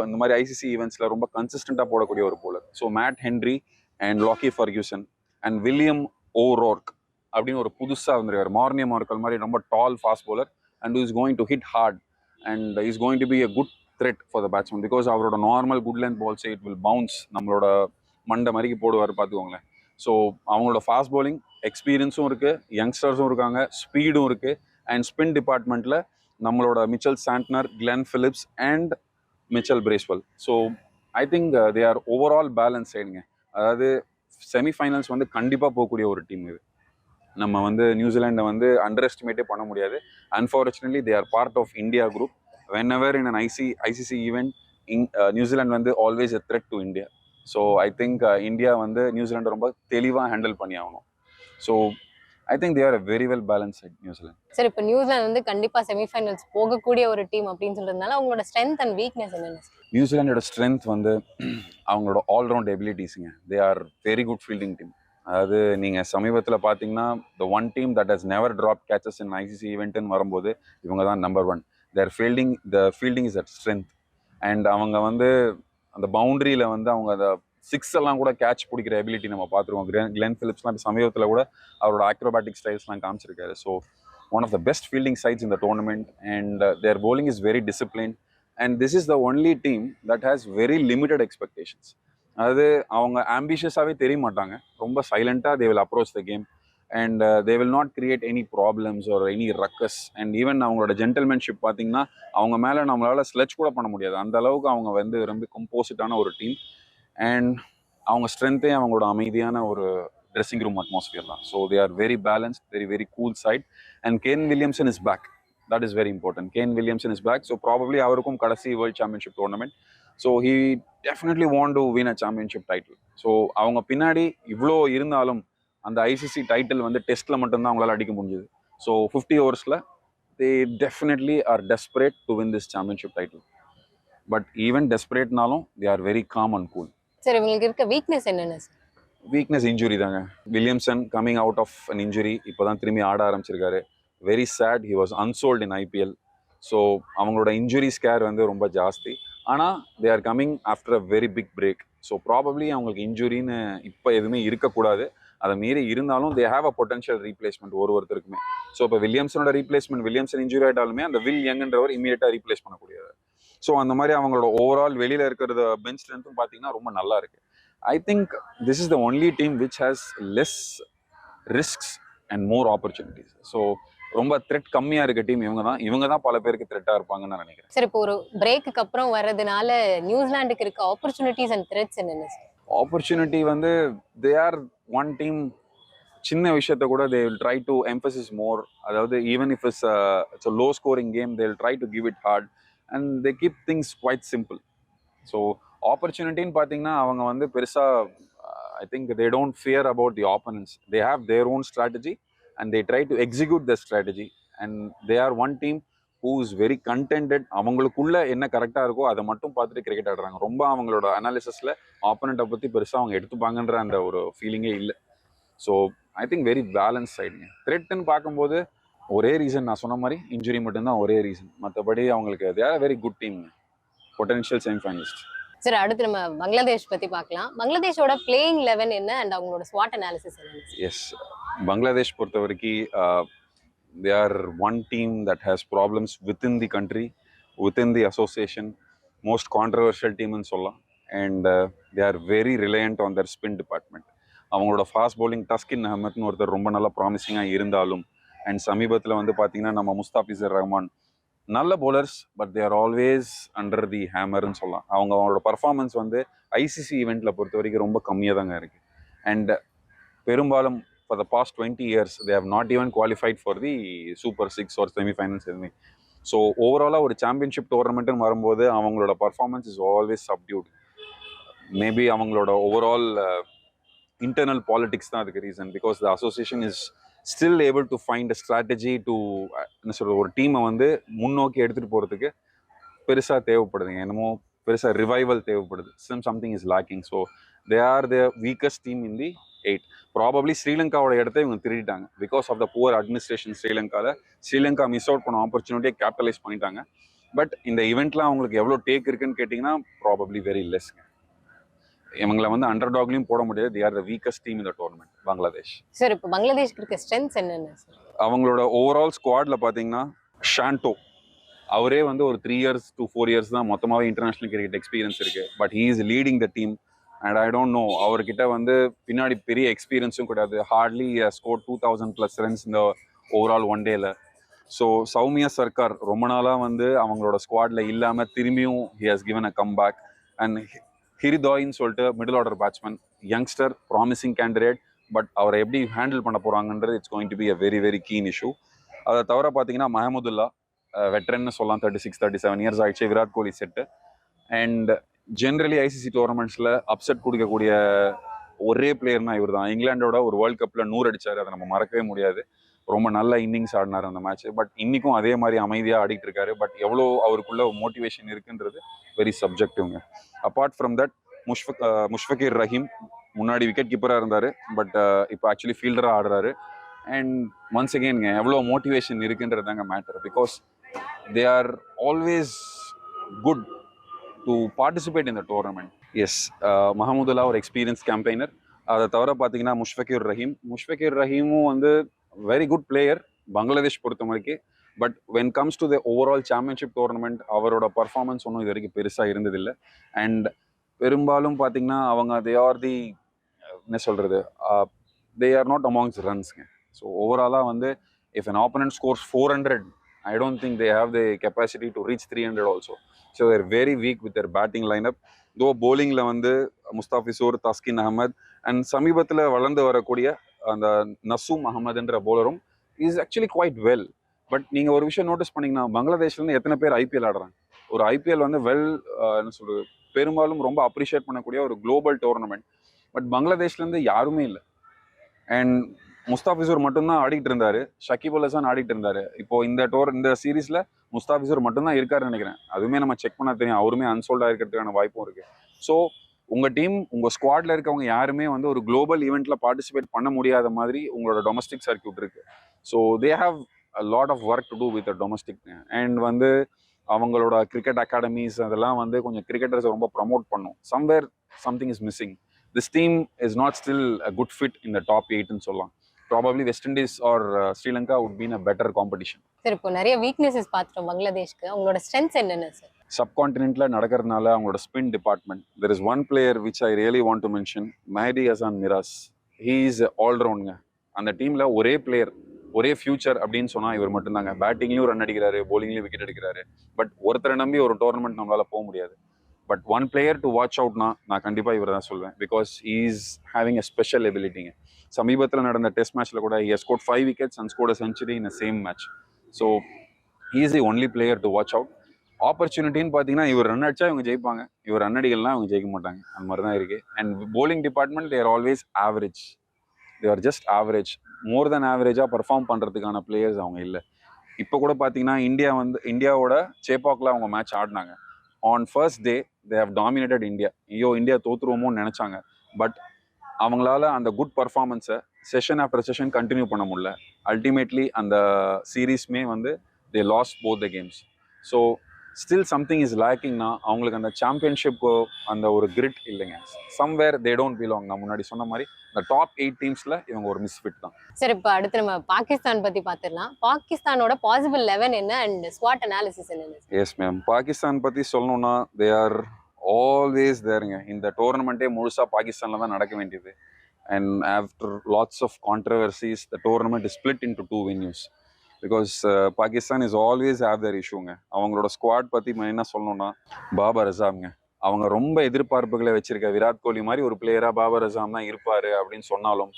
இந்த மாதிரி ஐசிசி ஈவெண்ட்ஸில் ரொம்ப கன்சிஸ்டண்ட்டாக போடக்கூடிய ஒரு bowler. So Matt Henry and Lockie Ferguson and William O'Rourke அப்படின்னு ஒரு புதுசாக வந்திருக்காரு. மார்னியம் மார்க்கல் மாதிரி ரொம்ப tall fast bowler. And is going to hit hard and is going to be a good threat for the batsman, because அவரோட normal good length balls it will bounce, நம்மளோட மண்டை மாதிரிக்கு போடுவார் பார்த்துக்கோங்களேன். ஸோ அவங்களோட ஃபாஸ்ட் பவுலிங் எக்ஸ்பீரியன்ஸும் இருக்குது, யங்ஸ்டர்ஸும் இருக்காங்க, ஸ்பீடும் இருக்குது. அண்ட் ஸ்பின் டிபார்ட்மெண்ட்டில் நம்மளோட Mitchell Santner, Glenn Phillips and Mitchell Bracewell. So I think they are overall balance சைடுங்க. அதாவது செமிஃபைனல்ஸ் வந்து கண்டிப்பாக போகக்கூடிய ஒரு டீம் இது. நம்ம வந்து நியூசிலாண்டை வந்து அண்டர் எஸ்டிமேட்டே பண்ண முடியாது. Unfortunately they are part of India group. Whenever in an ICC event New Zealand வந்து always a thread to India. So I think India வந்து நியூசிலாண்டை ரொம்ப தெளிவாக ஹேண்டில் பண்ணி ஆகணும். So I think they R a very well balanced side, New Zealand. சரி, இப்போ நியூசிலாந்து வந்து கண்டிப்பா செமிஃபைனல்ஸ் போகக்கூடிய ஒரு டீம் அப்படின்னு சொல்றதுனால அவங்களோட ஸ்ட்ரென்த் அண்ட் வீக்னஸ் என்னென்ன? நியூசிலாண்டோட ஸ்ட்ரென்த் வந்து அவங்களோட ஆல்ரவுண்ட் எபிலிட்டிஸுங்க. They are very good fielding team. அதாவது நீங்கள் சமீபத்தில் பார்த்தீங்கன்னா the one team that has never drop catches in ICC ஈவெண்ட்டுன்னு வரும்போது இவங்க தான் number 1. Their fielding is at strength. And அவங்க வந்து அந்த பவுண்டரியில் வந்து அவங்க அந்த 6 எல்லாம் கூட கேட்ச் பிடிக்கிற எபிலிட்டி நம்ம பார்த்துருவோம். கிளென் ஃபிலிப்ஸ்லாம் சமீபத்தில் கூட அவரோட ஆக்ரோபேட்டிக் ஸ்டைல்ஸ்லாம் காமிச்சிருக்காரு. So one of the best fielding sides இந்த tournament. And their bowling is very discipline. And this is the only team that has very limited expectations. அதாவது அவங்க ஆம்பிஷியஸாகவே தெரிய மாட்டாங்க. ரொம்ப சைலண்டாக they will approach the game and they will not create any problems or any ruckus. And even அவங்களோட ஜென்டில்மேன்ஷிப் பார்த்தீங்கன்னா அவங்க மேலே நம்மளால் ஸ்லெட்ச் கூட பண்ண முடியாது. அந்த அளவுக்கு அவங்க வந்து ரொம்ப கம்போசிட்டான ஒரு டீம். அண்ட் அவங்க ஸ்ட்ரென்த்தே அவங்களோட அமைதியான ஒரு ட்ரெஸ்ஸிங் ரூம் அட்மாஸ்பியர் தான். So they are very balanced, very very cool side. And Kane Williamson is back. That is very important. Kane Williamson is back. So probably அவருக்கும் கடைசி world championship tournament. So he definitely want to win a championship title. So அவங்க பின்னாடி இவ்வளோ இருந்தாலும் அந்த ஐசிசி டைட்டில் வந்து டெஸ்ட்டில் மட்டும்தான் அவங்களால அடிக்க முடிஞ்சுது. ஸோ 50 ஓவர்ஸில் they definitely are desperate to win this championship title. But even டெஸ்பரேட்னாலும் they are very calm and cool. சரி, உங்களுக்கு இருக்க வீக்னஸ் என்னென்ன சார்? வீக்னஸ் இன்ஜுரி தாங்க. Williamson coming out of an injury, இப்போ தான் திரும்பி ஆட ஆரம்பிச்சிருக்காரு. Very sad, he was unsold in IPL. So அவங்களோட இன்ஜுரி ஸ்கேர் வந்து ரொம்ப ஜாஸ்தி. ஆனால் they are coming after a very big break. So probably அவங்களுக்கு இன்ஜுரின்னு இப்போ எதுவுமே இருக்கக்கூடாது. அதை மீறி இருந்தாலும் they have a potential replacement ஒருத்தருக்குமே. ஸோ இப்போ வில்லியம்சனோட ரீப்ளேஸ்மெண்ட், வில்லியம்சன் இன்ஜுரி ஆகிட்டாலுமே அந்த வில் யங்ன்றவர் இமீடியட்டாக ரீப்ளேஸ் பண்ணக்கூடியது. ஸோ அந்த மாதிரி அவங்களோட ஓவரால் வெளியில் இருக்கிறத பெஞ்ச் ஸ்ட்ரென்த்தும் பார்த்தீங்கன்னா ரொம்ப நல்லா இருக்கு. I think this is the only team which has less risks and more opportunities. So ரொம்ப த்ரெட் கம்மியாக இருக்க டீம் இவங்க தான் பல பேருக்கு த்ரெட்டாக இருப்பாங்கன்னு நான் நினைக்கிறேன். சரி, இப்போ ஒரு பிரேக்கு அப்புறம் வர்றதுனால நியூசிலாந்துக்கு இருக்க ஆப்பர்ச்சுனிட்டிஸ் அண்ட் த்ரெட்ஸ் என்னென்ன சார்? ஆப்பர்ச்சுனிட்டி வந்து தே ஆர் ஒன் டீம் சின்ன விஷயத்த கூட they will try to emphasis more. அதாவது even if it's low scoring game they will try to give it hard and they keep things quite simple. So ஆப்பர்ச்சுனிட்டின்னு பார்த்தீங்கன்னா அவங்க வந்து பெருசாக I think they don't fear about the opponents. They have their own strategy and they try to execute the strategy and they are one team who is very contented. அவங்களுக்குள்ள என்ன கரெக்டாக இருக்கோ அதை மட்டும் பார்த்துட்டு கிரிக்கெட் ஆடுறாங்க. ரொம்ப அவங்களோட அனாலிசிஸில் ஆப்பனண்ட்டை பற்றி பெருசாக அவங்க எடுத்துப்பாங்கன்ற அந்த ஒரு ஃபீலிங்கே இல்லை. So I think very balance சைடுங்க. த்ரெட்டுன்னு பார்க்கும்போது ஒரே ரீசன் நான் சொன்ன மாதிரி இன்ஜுரி மட்டும்தான் ஒரே ரீசன். மற்றபடி அவங்களுக்கு தே are very good team, potential semifinalist. Sir அடுத்து நம்ம பங்களாதேஷ் பத்தி பார்க்கலாம். பங்களாதேஷோட பிளேயிங் 11 என்ன அண்ட் அவங்களோட ஸ்வாட் அனாலிசிஸ் என்ன? எஸ், பங்களாதேஷ் பொறுத்த வரைக்கும் they are one team that has problems within the country, within the association. Most controversial டீம்னு சொல்லலாம். And they are very reliant on their spin department. அவங்களோட ஃபாஸ்ட் பவுலிங் தஸ்கின் அஹமத்னு ஒருத்தர் ரொம்ப நல்லா ப்ராமிசிங்காக இருந்தாலும், அண்ட் சமீபத்தில் வந்து பார்த்தீங்கன்னா நம்ம முஸ்தாபிசர் ரஹ்மான் நல்ல bowlers, but they are always under the ஹேமர்னு சொல்லலாம். அவங்களோட பர்ஃபார்மன்ஸ் வந்து ஐசிசி ஈவெண்ட்டில் பொறுத்த வரைக்கும் ரொம்ப கம்மியாக தாங்க இருக்குது. அண்ட் பெரும்பாலும் for the past 20 years they have not even qualified for the super 6 ஒரு செமிஃபைனல்ஸ் எதுவுமே. ஸோ ஓவராலாக ஒரு சாம்பியன்ஷிப் டோர்னமெண்ட்டுன்னு வரும்போது அவங்களோட performance is always subdued. Maybe அவங்களோட ஓவரால் internal politics தான் அதுக்கு reason. Because the association is still able to find a strategy to என்ன சொல்கிறது, ஒரு டீமை வந்து முன்னோக்கி எடுத்துகிட்டு போகிறதுக்கு பெருசாக தேவைப்படுதுங்க. என்னமோ பெருசாக ரிவைவல் தேவைப்படுது. Something is lacking. So they are the weakest team in the 8. Probably ஸ்ரீலங்காவோட இடத்த இவங்க திருடிட்டாங்க because of the poor administration ஸ்ரீலங்காவில். ஸ்ரீலங்கா மிஸ் அவுட் பண்ண ஆப்பர்ச்சுனிட்டியை கேபிட்டலைஸ் பண்ணிட்டாங்க. பட் இந்த ஈவெண்ட்லாம் அவங்களுக்கு எவ்வளோ டேக் இருக்குன்னு கேட்டிங்கன்னா ப்ராபப்ளி வெரி லெஸ்ங்க. இவங்களை வந்து அண்டர் டாக்லையும் போட முடியாது. they are the weakest team in the tournament, Bangladesh. Sir இப்போ பங்களாதேஷ்க்கு இருக்க ஸ்ட்ரென்த்ஸ் என்னென்ன சார்? அவங்களோட ஓவரால் ஸ்குவாட்ல பார்த்தீங்கன்னா ஷாண்டோ அவரே வந்து ஒரு 3 years to 4 years தான் மொத்தமாகவே இன்டர்நேஷனல் கிரிக்கெட் எக்ஸ்பீரியன்ஸ் இருக்கு. But he is leading the team and I don't know, அவர்கிட்ட வந்து பின்னாடி பெரிய எக்ஸ்பீரியன்ஸும் கிடையாது. ஹார்ட்லி ஸ்கோர் 2000+ ரன்ஸ் இந்த ஓவரால் ஒன் டேல. ஸோ சௌமியா சர்க்கார் ரொம்ப நாளாக வந்து அவங்களோட ஸ்குவாட்ல இல்லாமல் திரும்பியும் he has given a come back. And ஹிரிதாயின்னு சொல்லிட்டு middle order batsman, youngster, promising candidate. But அவரை எப்படி ஹேண்டில் பண்ண போகிறாங்கன்றது it's going to be a very very keen issue. அதை தவிர பார்த்தீங்கன்னா மஹமுதுல்லா வெட்ரன்னு சொல்லலாம். 36-37 years ஆயிடுச்சு. Virat Kohli set. And generally ICC டோர்னமெண்ட்ஸில் அப்செட் கொடுக்கக்கூடிய ஒரே பிளேயர்னா இவர் தான். இங்கிலாண்டோட ஒரு வேர்ல்ட் கப்பில் 100 அடிச்சார். அதை நம்ம மறக்கவே முடியாது. ரொம்ப நல்ல இன்னிங்ஸ் ஆடினார் அந்த மேட்ச். பட் இன்னைக்கும் அதே மாதிரி அமைதியாக ஆடிட்டு இருக்காரு. பட் எவ்வளோ அவருக்குள்ள மோட்டிவேஷன் இருக்குன்றது வெரி சப்ஜெக்டிவ்ங்க. Apart from that Mushfiqur Rahim முன்னாடி விக்கெட் கீப்பராக இருந்தார். பட் இப்போ ஆக்சுவலி ஃபீல்டராக ஆடுறாரு. அண்ட் ஒன்ஸ் அகெயின்ங்க எவ்வளோ மோட்டிவேஷன் இருக்குன்றது தாங்க matter. Because they are always good to participate in the tournament. Yes, Mahmudullah ஒரு எக்ஸ்பீரியன்ஸ் கேம்பெயினர். அதை தவிர பார்த்தீங்கன்னா முஷ்ஃபகீர் ரஹீமும் வந்து வெரி குட் பிளேயர் பங்களாதேஷ் பொறுத்த வரைக்கும். But when comes to the overall championship tournament அவரோட பர்ஃபார்மன்ஸ் ஒன்றும் இது வரைக்கும் பெருசாக இருந்ததில்லை. அண்ட் பெரும்பாலும் பார்த்தீங்கன்னா அவங்க தே ஆர் தி என்ன சொல்கிறது, தே ஆர் நாட் அமாங்ஸ் ரன்ஸ்ங்க. ஸோ ஓவராலாக வந்து if an opponent scores 400, I don't think they have the capacity to reach 300 also. So they're very weak with their batting lineup. தோ bowlingல வந்து முஸ்தாபிசூர், தஸ்கின் அஹமத் அண்ட் சமீபத்தில் வளர்ந்து வரக்கூடிய அந்த நசூம் அகமதுன்ற போலரும் is actually quite well. But நீங்கள் ஒரு விஷயம் நோட்டீஸ் பண்ணிங்கன்னா பங்களாதேஷ்லேருந்து எத்தனை பேர் ஐபிஎல் ஆடுறாங்க. ஒரு ஐபிஎல் வந்து என்ன சொல்கிறது, பெரும்பாலும் ரொம்ப அப்ரிஷியேட் பண்ணக்கூடிய ஒரு குளோபல் டோர்னமெண்ட். பட் பங்களாதேஷ்லேருந்து யாருமே இல்லை. அண்ட் முஸ்தாபிசூர் மட்டும்தான் ஆடிட்டு இருந்தாரு. ஷகிப் அல் ஹசன் ஆடிட்டு இருந்தாரு. இப்போ இந்த சீரீஸ்ல முஸ்தாபிசூர் மட்டும்தான் இருக்காருன்னு நினைக்கிறேன். அதுவுமே நம்ம செக் பண்ணா தெரியும். அவருமே அன்சோல்டா இருக்கிறதுக்கான வாய்ப்பும் இருக்கு. ஸோ உங்க டீம், உங்க ஸ்குவாட்ல இருக்கவங்க யாருமே வந்து ஒரு குளோபல் ஈவெண்ட்ல பார்ட்டிசிபேட் பண்ண முடியாத மாதிரி உங்களோட டொமஸ்டிக் சர்க்கியூட் இருக்கு. So they have a lot of work to do with domestic. And வந்து அவங்களோட கிரிக்கெட் அகாடமிஸ் அதெல்லாம் வந்து கொஞ்சம் கிரிக்கெட்டர்ஸை ரொம்ப ப்ரமோட் பண்ணும். Somewhere something is missing. This team is not still a good fit in the top 8ன்னு சொல்லலாம். Probably west Indies R Sri Lanka would be in a better competition. Sir இப்போ நிறைய வீக்னஸஸ் பார்த்துட்டோம் பங்களாதேஷ்க்கு. அவங்களோட ஸ்ட்ரென்த்ஸ் என்னென்ன சார்? சப்கான்டினென்ட்ல நடக்கிறதுனால அவங்களோட spin department. There is one player which I really want to mention, Mehidy Hasan Miraz. He is ஆல்ரவுண்ட்ங்க. அந்த டீம்ல ஒரே பிளேயர், ஒரே ஃபியூச்சர் அப்படின்னு சொன்னா இவர் மட்டும்தாங்க. பேட்டிங்லயும் ரன் அடிக்கிறாரு, போலிங்லயும் விக்கெட் எடுக்கிறாரு. பட் ஒருத்தரை நம்பி ஒரு டோர்னமெண்ட் நம்மளால போக முடியாது. But one player to watch அவுட்னா நான் கண்டிப்பாக இவர் தான் சொல்வேன். Because he is having a special எபிலிட்டிங்க. சமீபத்தில் நடந்த டெஸ்ட் மேட்ச்ல கூட he has scored 5 wickets and scored a century in the same match. So he is the only player to watch out. ஆப்பர்ச்சுனிட்டின்னு பார்த்தீங்கன்னா இவர் ரன் அடிச்சா இவங்க ஜெயிப்பாங்க, இவர் ரன் அடிக்கலாம் இவங்க ஜெயிக்க மாட்டாங்க, அந்த மாதிரி தான் இருக்கு. And bowling department they're always average, there just average, more than ஆவரேஜாக பர்ஃபார்ம் பண்ணுறதுக்கான பிளேயர்ஸ் அவங்க இல்லை. இப்போ கூட பார்த்தீங்கன்னா இந்தியாவோட சேப்பாக்கில் அவங்க மேட்ச் ஆடினாங்க. On first day they have dominated India. India தோத்துருவோமோன்னு நினச்சாங்க. பட் அவங்களால அந்த குட் பர்ஃபார்மன்ஸை செஷன் ஆஃப்டர் செஷன் கண்டினியூ பண்ண முடியல. அல்டிமேட்லி அந்த சீரீஸ்மே they lost both the games. So still something is லேக்கிங்னா அவங்களுக்கு அந்த சாம்பியன்ஷிப் அந்த ஒரு கிரிட் இல்லைங்க. Somewhere they don't belong. நான் முன்னாடி சொன்ன மாதிரி இந்த டாப் 8 டீம்ஸ்ல இவங்க ஒரு மிஸ்ஃபிட் தான். சரி, இப்போ அடுத்து நம்ம பாகிஸ்தான் பத்தி பார்த்துடலாம். பாகிஸ்தானோட பாசிபிள் 11 என்ன அண்ட் ஸ்வாட் அனாலிசிஸ் என்ன? எஸ் மேம், பாகிஸ்தான் பத்தி சொல்லணும்னா தே ஆர் ஆல்வேஸ் தேருங்க. இந்த டோர்னமெண்ட்டே முழுசா பாகிஸ்தான்ல தான் நடக்க வேண்டியது. And after lots of controversies the tournament is split into 2 venues. Because Pakistan is always have their இஷ்யூங்க. அவங்களோட ஸ்குவாட் பற்றி என்ன சொல்லணும்னா பாபர் அசாம்ங்க. அவங்க ரொம்ப எதிர்பார்ப்புகளை வச்சிருக்க விராட் கோலி மாதிரி ஒரு பிளேயராக பாபர் அசாம் தான் இருப்பார் அப்படின்னு சொன்னாலும்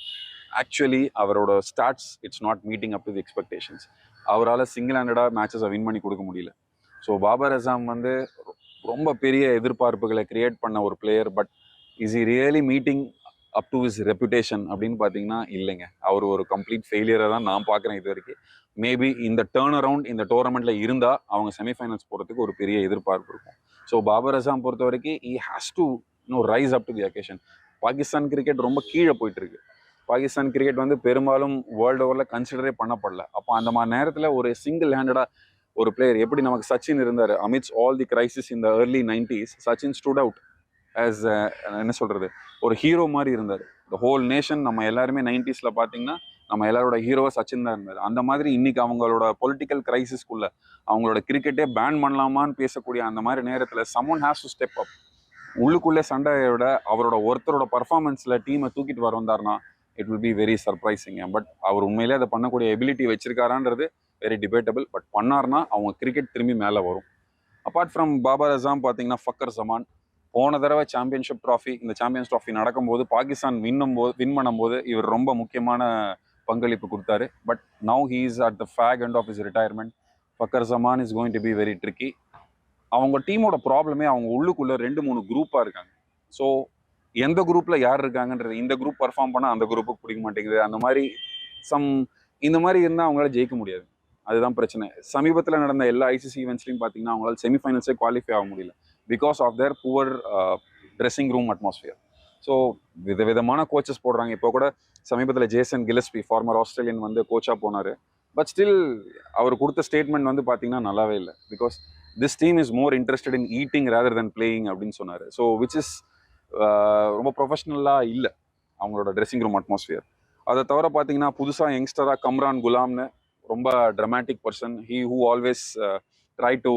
ஆக்சுவலி அவரோட stats it's not meeting up to the expectations. அவரால் சிங்கிள் ஹேண்டடாக மேட்சஸை வின் பண்ணி கொடுக்க முடியல. ஸோ பாபர் அசாம் ரொம்ப பெரிய எதிர்பார்ப்புகளை கிரியேட் பண்ண ஒரு player. But is E really meeting up to his reputation அப்படின்னு பார்த்தீங்கன்னா இல்லைங்க. அவர் ஒரு கம்ப்ளீட் ஃபெயிலியரை தான் நான் பார்க்குறேன் இது வரைக்கும். மேபி இந்த டேர்ன் அரவுண்ட் இந்த டோர்னமெண்ட்ல இருந்தால் அவங்க செமிஃபைனல்ஸ் போகிறதுக்கு ஒரு பெரிய எதிர்பார்ப்பு இருக்கும். ஸோ பாபர் அசாம் பொறுத்த வரைக்கும் he has to rice up to the occasion. Pakistan cricket ரொம்ப கீழே போயிட்டு இருக்கு. பாகிஸ்தான் கிரிக்கெட் பெரும்பாலும் வேர்ல்டு ஓவரில் கன்சிடரே பண்ணப்படல. அப்போ அந்த மாதிரி நேரத்தில் ஒரு சிங்கிள் ஹேண்டடாக ஒரு பிளேயர் எப்படி நமக்கு சச்சின் இருந்தார், அமிட்ஸ் ஆல் தி கிரைசிஸ் இந்த early 90s Sachin stood out as என்ன சொல்றது ஒரு ஹீரோ மாதிரி இருந்தார். த ஹோல் நேஷன் நம்ம எல்லாருமே 90sல பார்த்தீங்கன்னா நம்ம எல்லாரோட ஹீரோவா சச்சின் தான் இருந்தார். அந்த மாதிரி இன்னைக்கு அவங்களோட பொலிட்டிக்கல் கிரைசிஸ்குள்ள அவங்களோட கிரிக்கெட்டே பேன் பண்ணலாமான்னு பேசக்கூடிய அந்த மாதிரி நேரத்தில் someone has to step up. உள்ளுக்குள்ளே சண்டையை விட அவரோட ஒருத்தரோட பர்ஃபார்மன்ஸில் டீமை தூக்கிட்டு வர வந்தார்னா it will be very surprising. But அவர் உண்மையிலே அதை பண்ணக்கூடிய எபிலிட்டி வச்சிருக்காரான்றது வெரி டிபேட்டபிள். பட் பண்ணார்னா அவங்க கிரிக்கெட் திரும்பி மேலே வரும். அப்பார்ட் ஃப்ரம் பாபர் அசாம் பார்த்தீங்கன்னா ஃபக்கர் ஜமான் போன தடவை சாம்பியன்ஷிப் ட்ராஃபி இந்த சாம்பியன்ஸ் ட்ராஃபி நடக்கும்போது பாகிஸ்தான் வின் பண்ணும்போது இவர் ரொம்ப முக்கியமான பங்களிப்பு கொடுத்தாரு. But now he is at the fag end of is retirement. Fakhar Zaman is going to be very tricky. அவங்க டீமோட ப்ராப்ளமே அவங்க உள்ளுக்குள்ள 2-3 குரூப்பாக இருக்காங்க. ஸோ எந்த குரூப்பில் யார் இருக்காங்கன்றது இந்த குரூப் பர்ஃபார்ம் பண்ணால் அந்த குரூப்புக்கு பிடிக்க மாட்டேங்குது. அந்த மாதிரி இந்த மாதிரி இருந்தால் அவங்களால ஜெயிக்க முடியாது. அதுதான் பிரச்சனை. சமீபத்தில் நடந்த எல்லா ஐசிசி ஈவெண்ட்ஸ்லையும் பார்த்தீங்கன்னா அவங்களால செமிஃபைனல்ஸே குவாலிஃபை ஆக முடியல because of their poor dressing room atmosphere. So விதவிதமான கோச்சஸ் போடுறாங்க. இப்போ கூட சமீபத்தில் ஜேசன் கில்லஸ்பி ஃபார்மர் ஆஸ்திரேலியன் கோச்சாக போனார். பட் ஸ்டில் அவர் கொடுத்த ஸ்டேட்மெண்ட் பார்த்தீங்கன்னா நல்லாவே இல்லை. Because this team is more interested in eating rather than playing அப்படின்னு சொன்னார். ஸோ விச் இஸ் ரொம்ப ப்ரொஃபஷ்னலாக இல்லை அவங்களோட ட்ரெஸ்ஸிங் ரூம் அட்மாஸ்ஃபியர். அதை தவிர பார்த்தீங்கன்னா புதுசாக யங்ஸ்டராக கம்ரான் குலாம்னு ரொம்ப dramatic person. He who always try to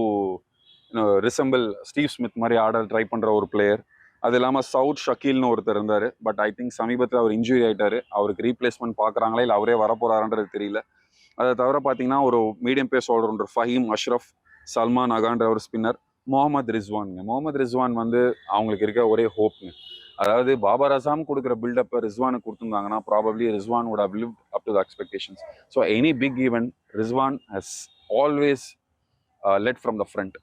resemble Steve Smith மாதிரி ஆட ட்ரை பண்ணுற ஒரு பிளேயர். அது இல்லாமல் சவுத் ஷக்கீல்னு ஒருத்தர் இருந்தார். பட் ஐ திங்க் சமீபத்தில் அவர் இன்ஜுரி ஆகிட்டார். அவருக்கு ரீப்ளேஸ்மெண்ட் பார்க்குறாங்களா இல்லை அவரே வரப்போறாருன்றது தெரியல. அதை தவிர பார்த்தீங்கன்னா ஒரு medium pace allrounder Faheem Ashraf, Salman அகான்ற ஒரு ஸ்பின்னர், முகமது ரிஸ்வானுங்க. முகமது ரிஸ்வான் அவங்களுக்கு இருக்க ஒரே ஹோப்ங்க. அதாவது பாபர் அசாம் கொடுக்குற பில்டப்பை ரிஸ்வானுக்கு கொடுத்துருந்தாங்கன்னா probably Rizwan would have lived up to the expectations. So any big event Rizwan has always led from the front.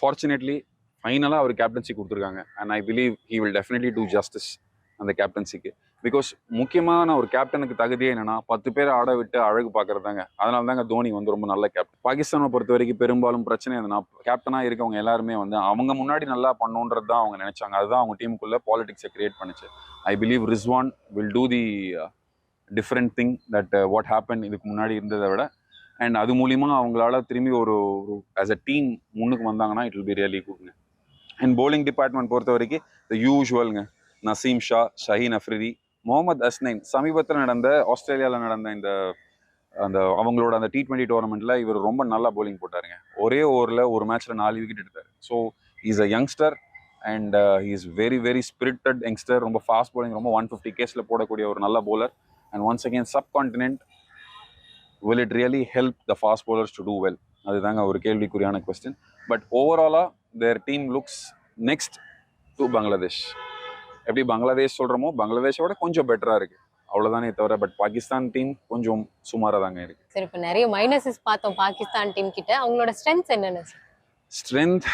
Fortunately ஃபைனலாக அவர் கேப்டன்சி கொடுத்துருக்காங்க. And I believe he will definitely two justice அந்த கேப்டன்சிக்கு. பிகாஸ் முக்கியமான ஒரு கேப்டனுக்கு தகுதியே என்னன்னா 10 பேர் ஆட விட்டு அழகு பார்க்கறது தாங்க. அதனால தாங்க தோனி ரொம்ப நல்ல கேப்டன். பாகிஸ்தானை பொறுத்த வரைக்கும் பெரும்பாலும் பிரச்சனை என்னன்னா கேப்டனாக இருக்கவங்க எல்லாருமே அவங்க முன்னாடி நல்லா பண்ணுன்றது தான் அவங்க நினைச்சாங்க. அதுதான் அவங்க டீமுக்குள்ள பாலிடிக்ஸை கிரியேட் பண்ணுச்சு. I believe Rizwan will do the different thing that what happen இதுக்கு முன்னாடி இருந்ததை விட. அண்ட் அது மூலிமா அவங்களால திரும்பி ஒரு ஆஸ் அ டீம் முன்னுக்கு வந்தாங்கன்னா இட் வில் பி ரியலி குட்ங்க. அண்ட் போலிங் டிபார்ட்மெண்ட் பொறுத்த வரைக்கும் த யூஷுவல்ங்க, நசீம் ஷா, ஷஹீன் அஃப்ரிதி, முகமது அஸ்னைன். சமீபத்தில் நடந்த ஆஸ்திரேலியாவில் நடந்த அந்த அவங்களோட அந்த T20 டோர்னமெண்ட்டில் இவர் ரொம்ப நல்லா போலிங் போட்டாருங்க. ஒரே ஓவரில் ஒரு மேட்ச்சில் 4 விக்கெட் எடுத்தார். So is a youngster and he is very very spirited youngster. ரொம்ப ஃபாஸ்ட் போலிங், ரொம்ப 150 கேஸில் போடக்கூடிய ஒரு நல்ல bowler. And once again subcontinent will it really help the fast bowlers to do well? அதுதாங்க ஒரு கேள்விக்குறியான கொஸ்டின். பட் ஓவராலாக their team looks next to Bangladesh. எப்படி பங்களாதேஷ் சொல்கிறோமோ பங்களாதேஷோட கொஞ்சம் பெட்டராக இருக்குது. அவ்வளோதானே தவிர பட் பாகிஸ்தான் டீம் கொஞ்சம் சுமாராக தாங்க இருக்கு. சரி, இப்போ நிறைய மைனஸஸ் பார்த்தோம் பாகிஸ்தான் டீம் கிட்ட. அவங்களோட ஸ்ட்ரென்த்ஸ் என்னென்ன சார்? Strength,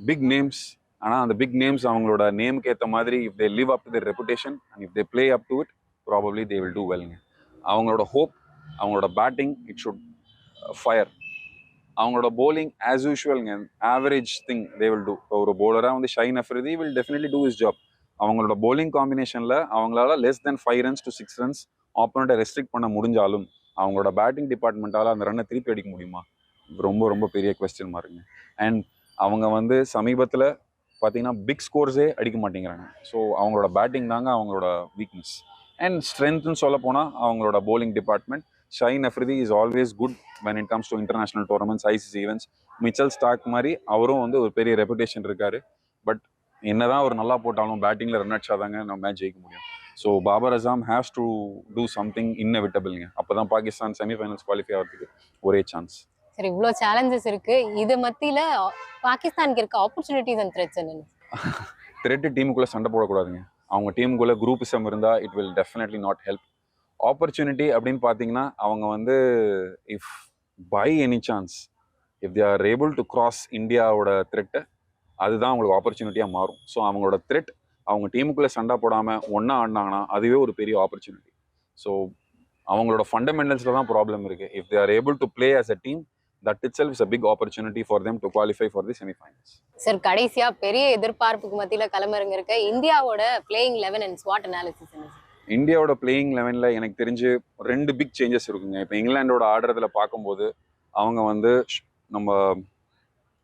big names. ஆனால் அந்த பிக் நேம்ஸ் அவங்களோட நேமுக்கு ஏற்ற மாதிரி if they live up to their reputation and if they play up to it probably they will do வெல்ங்க. அவங்களோட ஹோப், அவங்களோட பேட்டிங் இட் ஷுட் ஃபயர். அவங்களோட bowling ஆஸ் யூஷுவல்ங்க average thing they will do. இப்போ ஒரு bowler-ஆ வந்து Shaheen Afridi will definitely do his job. அவங்களோட bowling காம்பினேஷனில் அவங்களால less than 5 runs to 6 runs ஆப்போனண்ட்டை ரெஸ்ட்ரிக்ட் பண்ண முடிஞ்சாலும் அவங்களோட பேட்டிங் டிபார்ட்மெண்ட்டால் அந்த ரன்னை திருப்பி அடிக்க முடியுமா? ரொம்ப ரொம்ப பெரிய கொஸ்டின் மார்க்குங்க. அண்ட் அவங்க வந்து சமீபத்தில் பார்த்தீங்கன்னா பிக் ஸ்கோர்ஸே அடிக்க மாட்டேங்கிறாங்க. ஸோ அவங்களோட பேட்டிங் தாங்க அவங்களோட வீக்னஸ். அண்ட் ஸ்ட்ரென்த்னு சொல்ல போனால் அவங்களோட bowling department. Shine Afridi is always good when it comes to international tournaments, ICC events. Mitchell Stark மாதிரி அவரும் வந்து ஒரு பெரிய ரெப்புடேஷன் இருக்காரு. பட் என்னதான் அவர் நல்லா போட்டாலும் பேட்டிங்கில் ரன் அடிச்சாதாங்க நம்ம மேட்ச் ஜெயிக்க முடியும். So Babar Azam has to do something இன்னெவிட்டபிள்ங்க. அப்போ தான் பாகிஸ்தான் செமிஃபைனல்ஸ் குவாலிஃபை ஆகிறதுக்கு ஒரே சான்ஸ். சரி, இவ்வளோ சேலஞ்சஸ் இருக்கு. இது மத்தியில பாகிஸ்தானுக்கு இருக்க ஆப்பர்ச்சுனிட்டிஸ் அண்ட் த்ரெட்ஸ் என்னென்ன? த்ரெட்டு டீமுக்குள்ளே சண்டை போடக்கூடாதுங்க. அவங்க டீமுக்குள்ளே குரூப்பிசம் இருந்தால் it will definitely not help. Opportunity அப்படின்னு பார்த்தீங்கன்னா அவங்க வந்து if by any chance if they are able to cross இந்தியாவோட த்ரெட்டை அதுதான் அவங்களுக்கு ஆப்பர்ச்சுனிட்டியாக மாறும். ஸோ அவங்களோட த்ரெட் அவங்க டீமுக்குள்ளே சண்டை போடாமல் ஒன்றா ஆடினாங்கன்னா அதுவே ஒரு பெரிய ஆப்பர்ச்சுனிட்டி. ஸோ அவங்களோட ஃபண்டமெண்டல்ஸில் தான் ப்ராப்ளம் இருக்குது. If they are able to play as a team that itself is a big opportunity for them to qualify for the semi-finals. Sir, கடைசியா பெரிய எதிர்பார்ப்புக்கு மத்தியில களமிறங்க இருக்க இந்தியாவோட பிளேயிங் 11 அண்ட் ஸ்வாட் அனாலிசிஸ் என்ன சார்? இந்தியாவோட பிளேயிங் 11ல எனக்கு தெரிஞ்சு 2 பிக் சேஞ்சஸ் இருக்குங்க. இப்போ இங்கிலாண்டோட ஆடுறதுல பார்க்கும்போது அவங்க வந்து நம்ம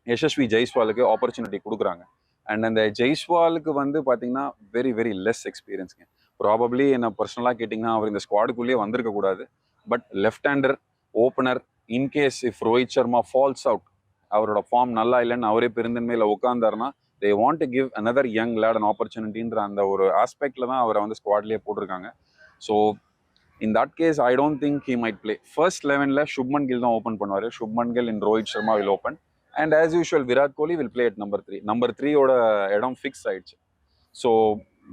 யசஸ்வி ஜெய்ஸ்வாலுக்கு ஆப்பர்ச்சுனிட்டி கொடுக்குறாங்க. அண்ட் அந்த ஜெய்ஸ்வாலுக்கு வந்து பார்த்தீங்கன்னா வெரி வெரி லெஸ் எக்ஸ்பீரியன்ஸுங்க. ப்ராபப்ளி என்ன பர்சனலாக கேட்டிங்கன்னா அவர் இந்த ஸ்குவாடுக்குள்ளேயே வந்திருக்க கூடாது. But left hander opener in case if Rohit Sharma falls out, அவரோட ஃபார்ம் நல்லா இல்லைன்னு அவரே பெருந்தன்மையில் உட்காந்தாருன்னா they want to give another young lad an ஆப்பர்ச்சுனிட்டின்ற அந்த ஒரு ஆஸ்பெக்டில் தான் அவரை வந்து ஸ்குவாட்லேயே போட்டிருக்காங்க. So in that case I don't think he might play. First 11ல சுப்மன் கில் தான் ஓப்பன் பண்ணுவார். Shubman Gill in Rohit Sharma will open and as usual Virat Kohli will play at number 3. Number 3யோட இடம் ஃபிக்ஸ் ஆயிடுச்சு. So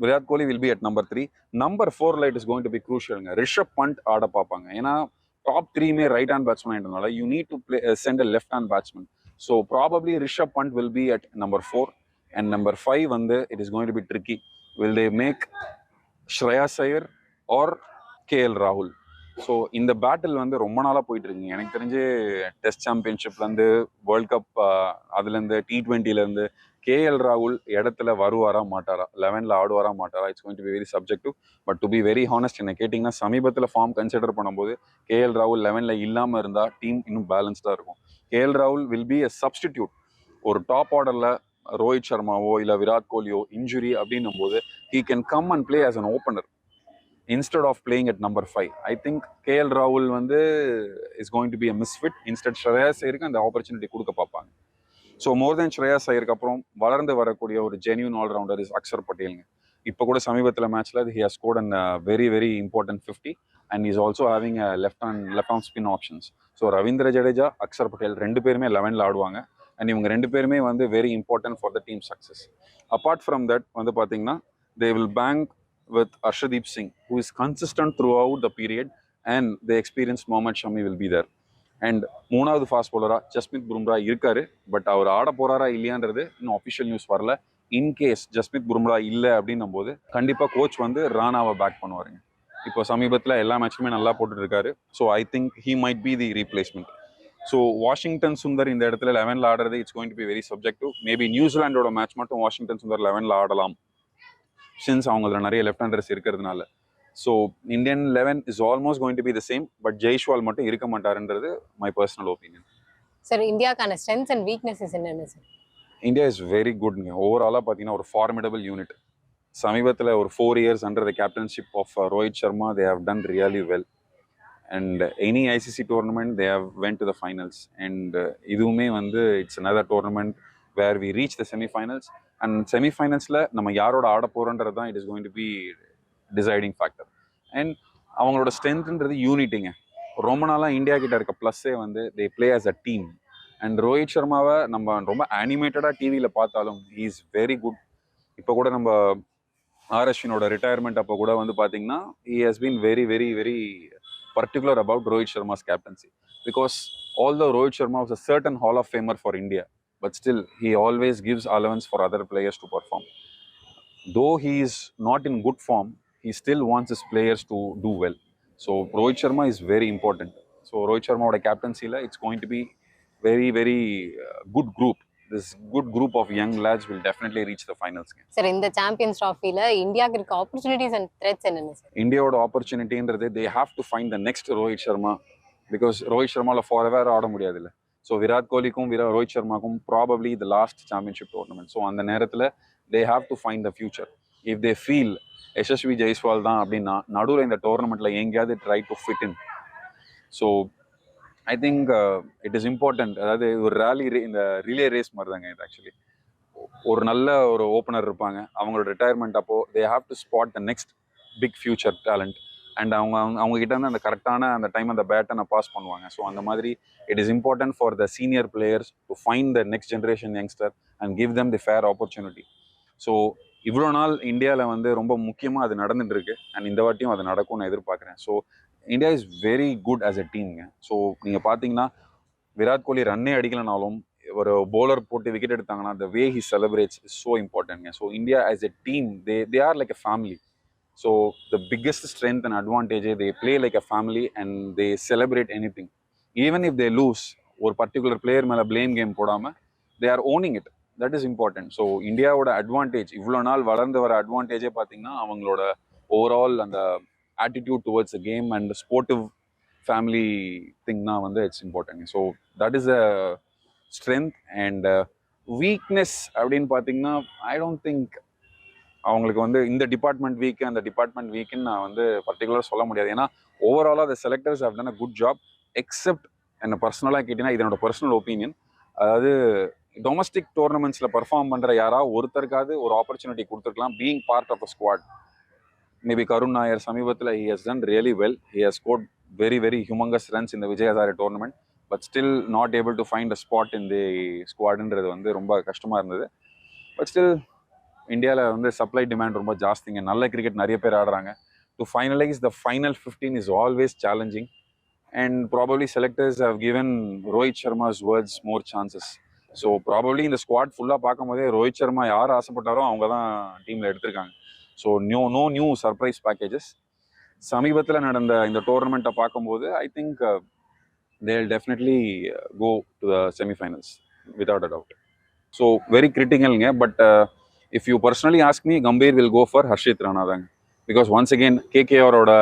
Virat Kohli will be at number 3. Number 4ல it is going to be க்ரூஷியலுங்க. ரிஷப் பண்ட் ஆட பார்ப்பாங்க. ஏன்னா டாப் 3மே ரைட் ஹேண்ட் பேட்ஸ்மேன் ஆகிட்டனால you need to play send a left hand batsman. So probably Rishabh Pant will be at number 4 and number 5 வந்து it is going to be tricky. Will they make Shreyas Iyer or KL Rahul? So இந்த பேட்டில் வந்து ரொம்ப நாளாக போயிட்டு இருக்குங்க. எனக்கு தெரிஞ்சு டெஸ்ட் சாம்பியன்ஷிப்லேருந்து வேர்ல்ட் கப் அதுலேருந்து T20லேருந்து KL ராகுல் இடத்துல வருவாரா மாட்டாரா, 11ல ஆடுவாரா மாட்டாரா, it's going to be very subjective. But to be very honest என்ன கேட்டிங்கன்னா சமீபத்தில் ஃபார்ம் கன்சிடர் பண்ணும்போது KL ராகுல் 11ல இல்லாமல் இருந்தால் டீம் இன்னும் பேலன்ஸ்டாக இருக்கும். KL ராகுல் வில் பி எ சப்ஸ்டிடியூட். ஒரு டாப் ஆர்டரில் ரோஹித் சர்மாவோ இல்லை விராட் கோலியோ இன்ஜுரி அப்படின்னும் போது he can come and play as an opener instead of playing at number 5. I think KL ராகுல் வந்து is going to be a misfit. Instead Shreyas ஐயருக்கு அந்த ஆப்பர்ச்சுனிட்டி கொடுக்க பார்ப்பாங்க. ஸோ மோர் தென் ஸ்ரேயாஸ் ஐயருக்கு அப்புறம் வளர்ந்து வரக்கூடிய ஒரு ஜென்யூன் ஆல்ரவுண்டர் இஸ் அக்ஷர் பட்டேலுங்க. இப்போ கூட சமீபத்தில் மேட்ச்ல he has scored an very very important 50 and he is also having a left arm spin options. So Ravindra Jadeja, Axar Patel 2 பேருமே 11ல ஆடுவாங்க. அண்ட் இவங்க 2 பேருமே வந்து very important for the team success. Apart from that வந்து பார்த்தீங்கன்னா they will bank with Arshdeep Singh who is consistent throughout the period and the experienced Mohammad Shami will be there. And 3வது ஃபாஸ்ட் பவுலராக ஜஸ்மித் பும்ரா இருக்காரு. பட் அவர் ஆட போறாரா இல்லையான்றது இன்னும் அஃபிஷியல் நியூஸ் வரல. இன்கேஸ் ஜஸ்மித் பும்ரா இல்லை அப்படின்னும் போது கண்டிப்பாக கோச் வந்து ராணாவை பேக் பண்ணுவாருங்க. இப்போ சமீபத்தில் எல்லா மேட்சுமே நல்லா போட்டுட்டு இருக்காரு. So I think he might be the replacement. So Washington Sundar இந்த இடத்துல 11ல ஆடுறது it's going to be very subjective. Maybe நியூசிலாண்டோட மேட்ச் மட்டும் வாஷிங்டன் சுந்தர் 11ல ஆடலாம் சின்ஸ் அவங்க அதில் நிறைய லெஃப்ட் ஹேண்டர்ஸ் இருக்கிறதுனால. So Indian 11 is almost going to be the same. But Jaiswal மட்டும் இருக்க மாட்டாருன்றது மை பர்சனல் ஒப்பீனியன். சார், இந்தியாக்கான ஸ்ட்ரென்த்ஸ் அண்ட் வீக்னஸஸ் என்னென்ன சார்? இந்தியா இஸ் வெரி குட்ங்க. ஓவராலாக பார்த்தீங்கன்னா ஒரு ஃபார்மிடபிள் யூனிட். சமீபத்தில் ஒரு 4 years under the captainship of Rohit Sharma they have done really well. And any ICC tournament they have went to the finals. And இதுவுமே வந்து it's another tournament where we reach the semi-finals. And செமிஃபைனல்ஸில் நம்ம யாரோட ஆட போகிறோன்றது தான் it is going to be deciding factor. And அவங்களோட ஸ்ட்ரென்த்ன்றது யூனிட்டிங்க. ரொம்ப நாளாக இந்தியா கிட்ட இருக்க ப்ளஸ்ஸே வந்து they play as a team. And Rohit சர்மாவை நம்ம ரொம்ப அனிமேட்டடாக டிவியில் பார்த்தாலும் ஹீ இஸ் வெரி குட். இப்போ கூட நம்ம ஆர் அஸ்வினோட ரிட்டையர்மெண்ட் அப்போ கூட வந்து பார்த்தீங்கன்னா he has been very very very particular about Rohit Sharma's captaincy because although Rohit Sharma was a certain Hall of Famer for India, but still he always gives allowance for other players to perform. Though he is not in good form, he still wants his players to do well. So Rohit Sharma is very important. So Rohit Sharma oda captaincy la it's going to be very very good group. This good group of young lads will definitely reach the finals. Sir இந்த சாம்பியன்ஸ் ட்ராஃபில இந்தியாவுக்கு இருக்க ஆப்பர்ச்சுனிட்டிஸ் அண்ட் த்ரெட்ஸ் என்னென்ன சார்? இந்தியாவோட ஆப்பர்ச்சுனிட்டின்றது they have to find the next Rohit Sharma because Rohit சர்மாவில் forever ஆட முடியாது இல்லை. ஸோ விராட் கோலிக்கும் ரோஹித் சர்மாக்கும் probably the last championship tournament. So அந்த நேரத்தில் they have to find the future. If they feel Yashasvi Jaiswal தான் அப்படின்னா நடுவில் இந்த டோர்னமெண்ட்டில் எங்கேயாவது try to fit in. So I think it is important. அதாவது ஒரு இந்த ரிலே ரேஸ் மாதிரி தாங்க இது ஆக்சுவலி. ஒரு நல்ல ஒரு ஓப்பனர் இருப்பாங்க, அவங்களோட ரிட்டையர்மெண்ட் அப்போ they have to spot the next big future talent and அவங்க கிட்ட இருந்து அந்த கரெக்டான அந்த டைம் அந்த பேட்டனை பாஸ் பண்ணுவாங்க. ஸோ அந்த மாதிரி it is important for the senior players to find the next generation youngster and give them the fair opportunity. So இவ்வளோ நாள் இந்தியாவில் வந்து ரொம்ப முக்கியமாக அது நடந்துட்டு இருக்கு அண்ட் இந்த வாட்டியும் அது நடக்கும்னு எதிர்பார்க்குறேன். So India is very good as a டீம்ங்க. ஸோ நீங்கள் பார்த்தீங்கன்னா விராட் கோலி ரன்னே அடிக்கலனாலும் ஒரு bowler போட்டு விக்கெட் எடுத்தாங்கன்னா the way he celebrates is so important. So India as a team, they are like a family. So the biggest strength and advantage, they play like a family and they celebrate anything. Even if they lose, ஒரு particular player மேல blame game போடாம they are owning it. That is important. So இந்தியாவோட அட்வான்டேஜ், இவ்வளோ நாள் வளர்ந்து வர அட்வான்டேஜே பார்த்தீங்கன்னா அவங்களோட ஓவரால் அந்த attitude towards the game and the sportive family thing தான் வந்து it's important. So that is a strength and weakness அப்படின்னு பார்த்தீங்கன்னா ஐ டோன்ட் திங்க் அவங்களுக்கு வந்து இந்த டிபார்ட்மெண்ட் வீக் அந்த டிபார்ட்மெண்ட் வீக்குன்னு நான் வந்து பர்டிகுலராக சொல்ல முடியாது. ஏன்னா ஓவராலாக the selectors have done a good job except என்ன பர்சனலாக கேட்டிங்கன்னா இது என்னோட பர்சனல் ஒப்பீனியன். அதாவது டொமஸ்டிக் டோர்னமெண்ட்ஸில் பர்ஃபார்ம் பண்ணுற யாராவது ஒருத்தருக்காவது ஒரு ஆப்பர்ச்சுனிட்டி கொடுத்துருக்கலாம் being part of a squad. Maybe Karun Nair சமீபத்தில் he has done really well. He has scored very very humongous runs in the Vijay Hazare tournament but still not able to find a spot in the squadன்றது வந்து ரொம்ப கஷ்டமாக இருந்தது. பட் ஸ்டில் இந்தியாவில் வந்து சப்ளை டிமாண்ட் ரொம்ப ஜாஸ்திங்க. நல்ல கிரிக்கெட் நிறைய பேர் ஆடுறாங்க. To finalise the final 15 is always challenging and probably selectors have given Rohit Sharma's words more chances. So probably இந்த ஸ்குவாட் ஃபுல்லாக பார்க்கும் போதே ரோஹித் சர்மா யார் ஆசைப்பட்டாரோ அவங்க தான் டீமில் எடுத்திருக்காங்க. So no new surprise packages. சமீபத்தில் நடந்த இந்த டோர்னமெண்ட்டை பார்க்கும்போது I think they'll definitely go to the semi-finals without a doubt. So very critical, but if you personally ask me, Gambhir will go for Harshit Rana then, because once again KKR ஓட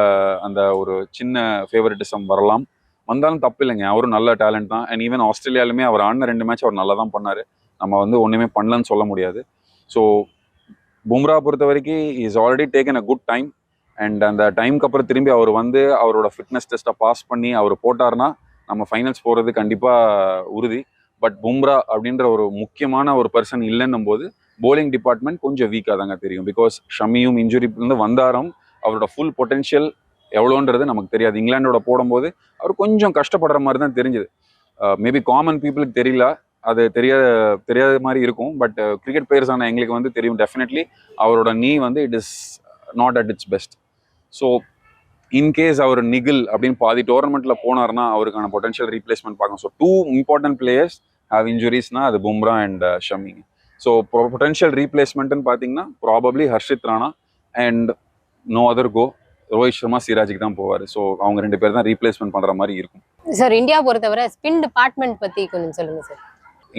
அந்த ஒரு சின்ன ஃபேவரட்டிசம் வரலாம், வந்தாலும் தப்பு இல்லைங்க. அவரும் நல்ல டேலண்ட் தான் அண்ட் ஈவன் ஆஸ்திரேலியாலுமே அவர் ஆடின 2 மேட்ச் அவர் நல்லா தான் பண்ணார். நம்ம வந்து ஒன்றுமே பண்ணலன்னு சொல்ல முடியாது. ஸோ பும்ரா பொறுத்த வரைக்கும் is already taken a good time and அந்த டைமுக்கு அப்புறம் திரும்பி அவர் வந்து அவரோட ஃபிட்னஸ் டெஸ்ட்டை பாஸ் பண்ணி அவர் போட்டார்னா நம்ம ஃபைனல்ஸ் போகிறது கண்டிப்பாக உறுதி. பட் பும்ரா அப்படின்ற ஒரு முக்கியமான ஒரு பர்சன் இல்லைன்னும் போது போலிங் டிபார்ட்மெண்ட் கொஞ்சம் வீக்காக தாங்க தெரியும். பிகாஸ் ஷமியும் இன்ஜுரிலேருந்து வந்தாரும் அவரோட ஃபுல் பொட்டென்ஷியல் எவ்வளோன்றது நமக்கு தெரியாது. இங்கிலாண்டோட போடும்போது அவர் கொஞ்சம் கஷ்டப்படுற மாதிரி தான் தெரிஞ்சுது. மேபி காமன் பீப்புளுக்கு தெரியல, அது தெரியாத மாதிரி இருக்கும். பட் கிரிக்கெட் பிளேயர்ஸான எங்களுக்கு வந்து தெரியும் டெஃபினெட்லி அவரோட நீ வந்து it is not at its best. So in case அவர் நிகில் அப்படின்னு பாதி டோர்னமெண்ட்ல போனார்னா அவருக்கான பொட்டன்ஷியல் ரீப்ளேஸ்மெண்ட் பார்க்கணும். ஸோ 2 இம்பார்ட்டன்ட் பிளேயர்ஸ் ஹேவ் இன்ஜுரிஸ்னா அது Bumrah and Shami. So potential ரீப்ளேஸ்மெண்ட்னு பார்த்தீங்கன்னா probably Harshit Rana and no other go. Rohit Sharma சிராஜுக்கு தான் போவார். ஸோ அவங்க 2 பேர் தான் ரீப்ளேஸ்மெண்ட் பண்ணுற மாதிரி இருக்கும். சார் இந்தியா பொறுத்தவரை ஸ்பின் டிபார்ட்மெண்ட் பற்றி கொஞ்சம் சொல்லுங்க சார்.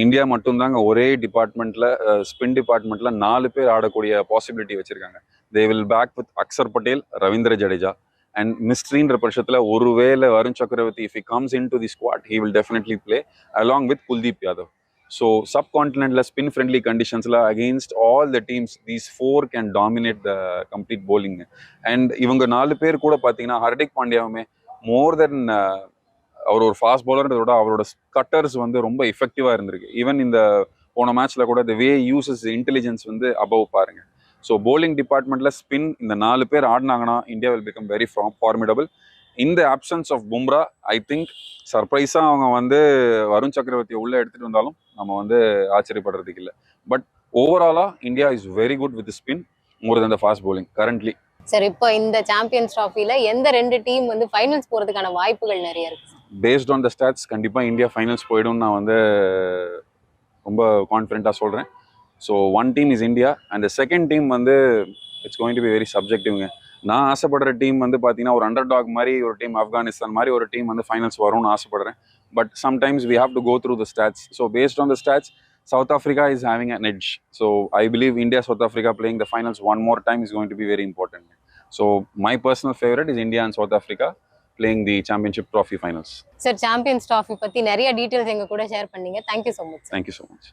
இந்தியா மட்டும்தாங்க ஒரே டிபார்ட்மெண்ட்ல ஸ்பின் டிபார்ட்மெண்ட்ல 4 பேர் ஆடக்கூடிய பாசிபிலிட்டி வச்சிருக்காங்க. They will back with Axar Patel, Ravindra Jadeja and மிஸ்ட்ரின்ற பட்சத்தில் ஒருவேளை வருண் சக்கரவர்த்தி if he comes into the squad he will definitely play along with Kuldeep Yadav. So subcontinental spin friendly conditions la against all the teams these 4 can dominate the complete bowling. And இவங்க 4 பேர் கூட பார்த்தீங்கன்னா ஹர்திக் பாண்டியாவுமே மோர் தென் அவர் ஒரு ஃபாஸ்ட் பவுலர்ன்றத விட அவரோட கட்டர்ஸ் வந்து ரொம்ப எஃபெக்டிவாக இருந்திருக்கு. ஈவன் இந்த போன மேட்ச்ல கூட the way uses intelligence வந்து above பாருங்க. ஸோ போலிங் டிபார்ட்மெண்ட்டில் ஸ்பின் இந்த 4 பேர் ஆடினாங்கன்னா India will become very formidable. இந்த options of Bumrah I think சர்ப்ரைஸாக அவங்க வந்து வருண் சக்கரவர்த்தியை உள்ளே எடுத்துகிட்டு வந்தாலும் நம்ம வந்து ஆச்சரியப்படுறதுக்கு இல்லை. பட் ஓவராலாக India is very good with spin more than the fast bowling currently. Sir இப்போ இந்த சாம்பியன்ஸ் ட்ராஃபில எந்த 2 டீம் வந்து ஃபைனல்ஸ் போறதுக்கான வாய்ப்புகள் நிறைய இருக்கு? Based on the stats, கண்டிப்பா இந்தியா ஃபைனல்ஸ் போயிடும் நான் வந்து ரொம்ப கான்ஃபிடென்ட்டாக சொல்கிறேன். So one team is India and the second team வந்து it's going to be very சப்ஜெக்டிவ்ங்க. நான் ஆசைப்படுற டீம் வந்து பார்த்தீங்கன்னா ஒரு அண்டர் டாக் மாதிரி ஒரு டீம், ஆப்கானிஸ்தான் மாதிரி ஒரு டீம் வந்து ஃபைனல்ஸ் வரும்னு ஆசைப்படுறேன். But sometimes we have to go through the stats. So based on the stats, South Africa is having an edge. So I believe India, South Africa playing the finals one more time is going to be very important. So my personal favorite is India and South Africa playing the championship trophy finals. Sir champions trophy பத்தி நிறைய டீடைல்ஸ் எங்க கூட ஷேர் பண்ணீங்க. Thank you so much. Thank you so much.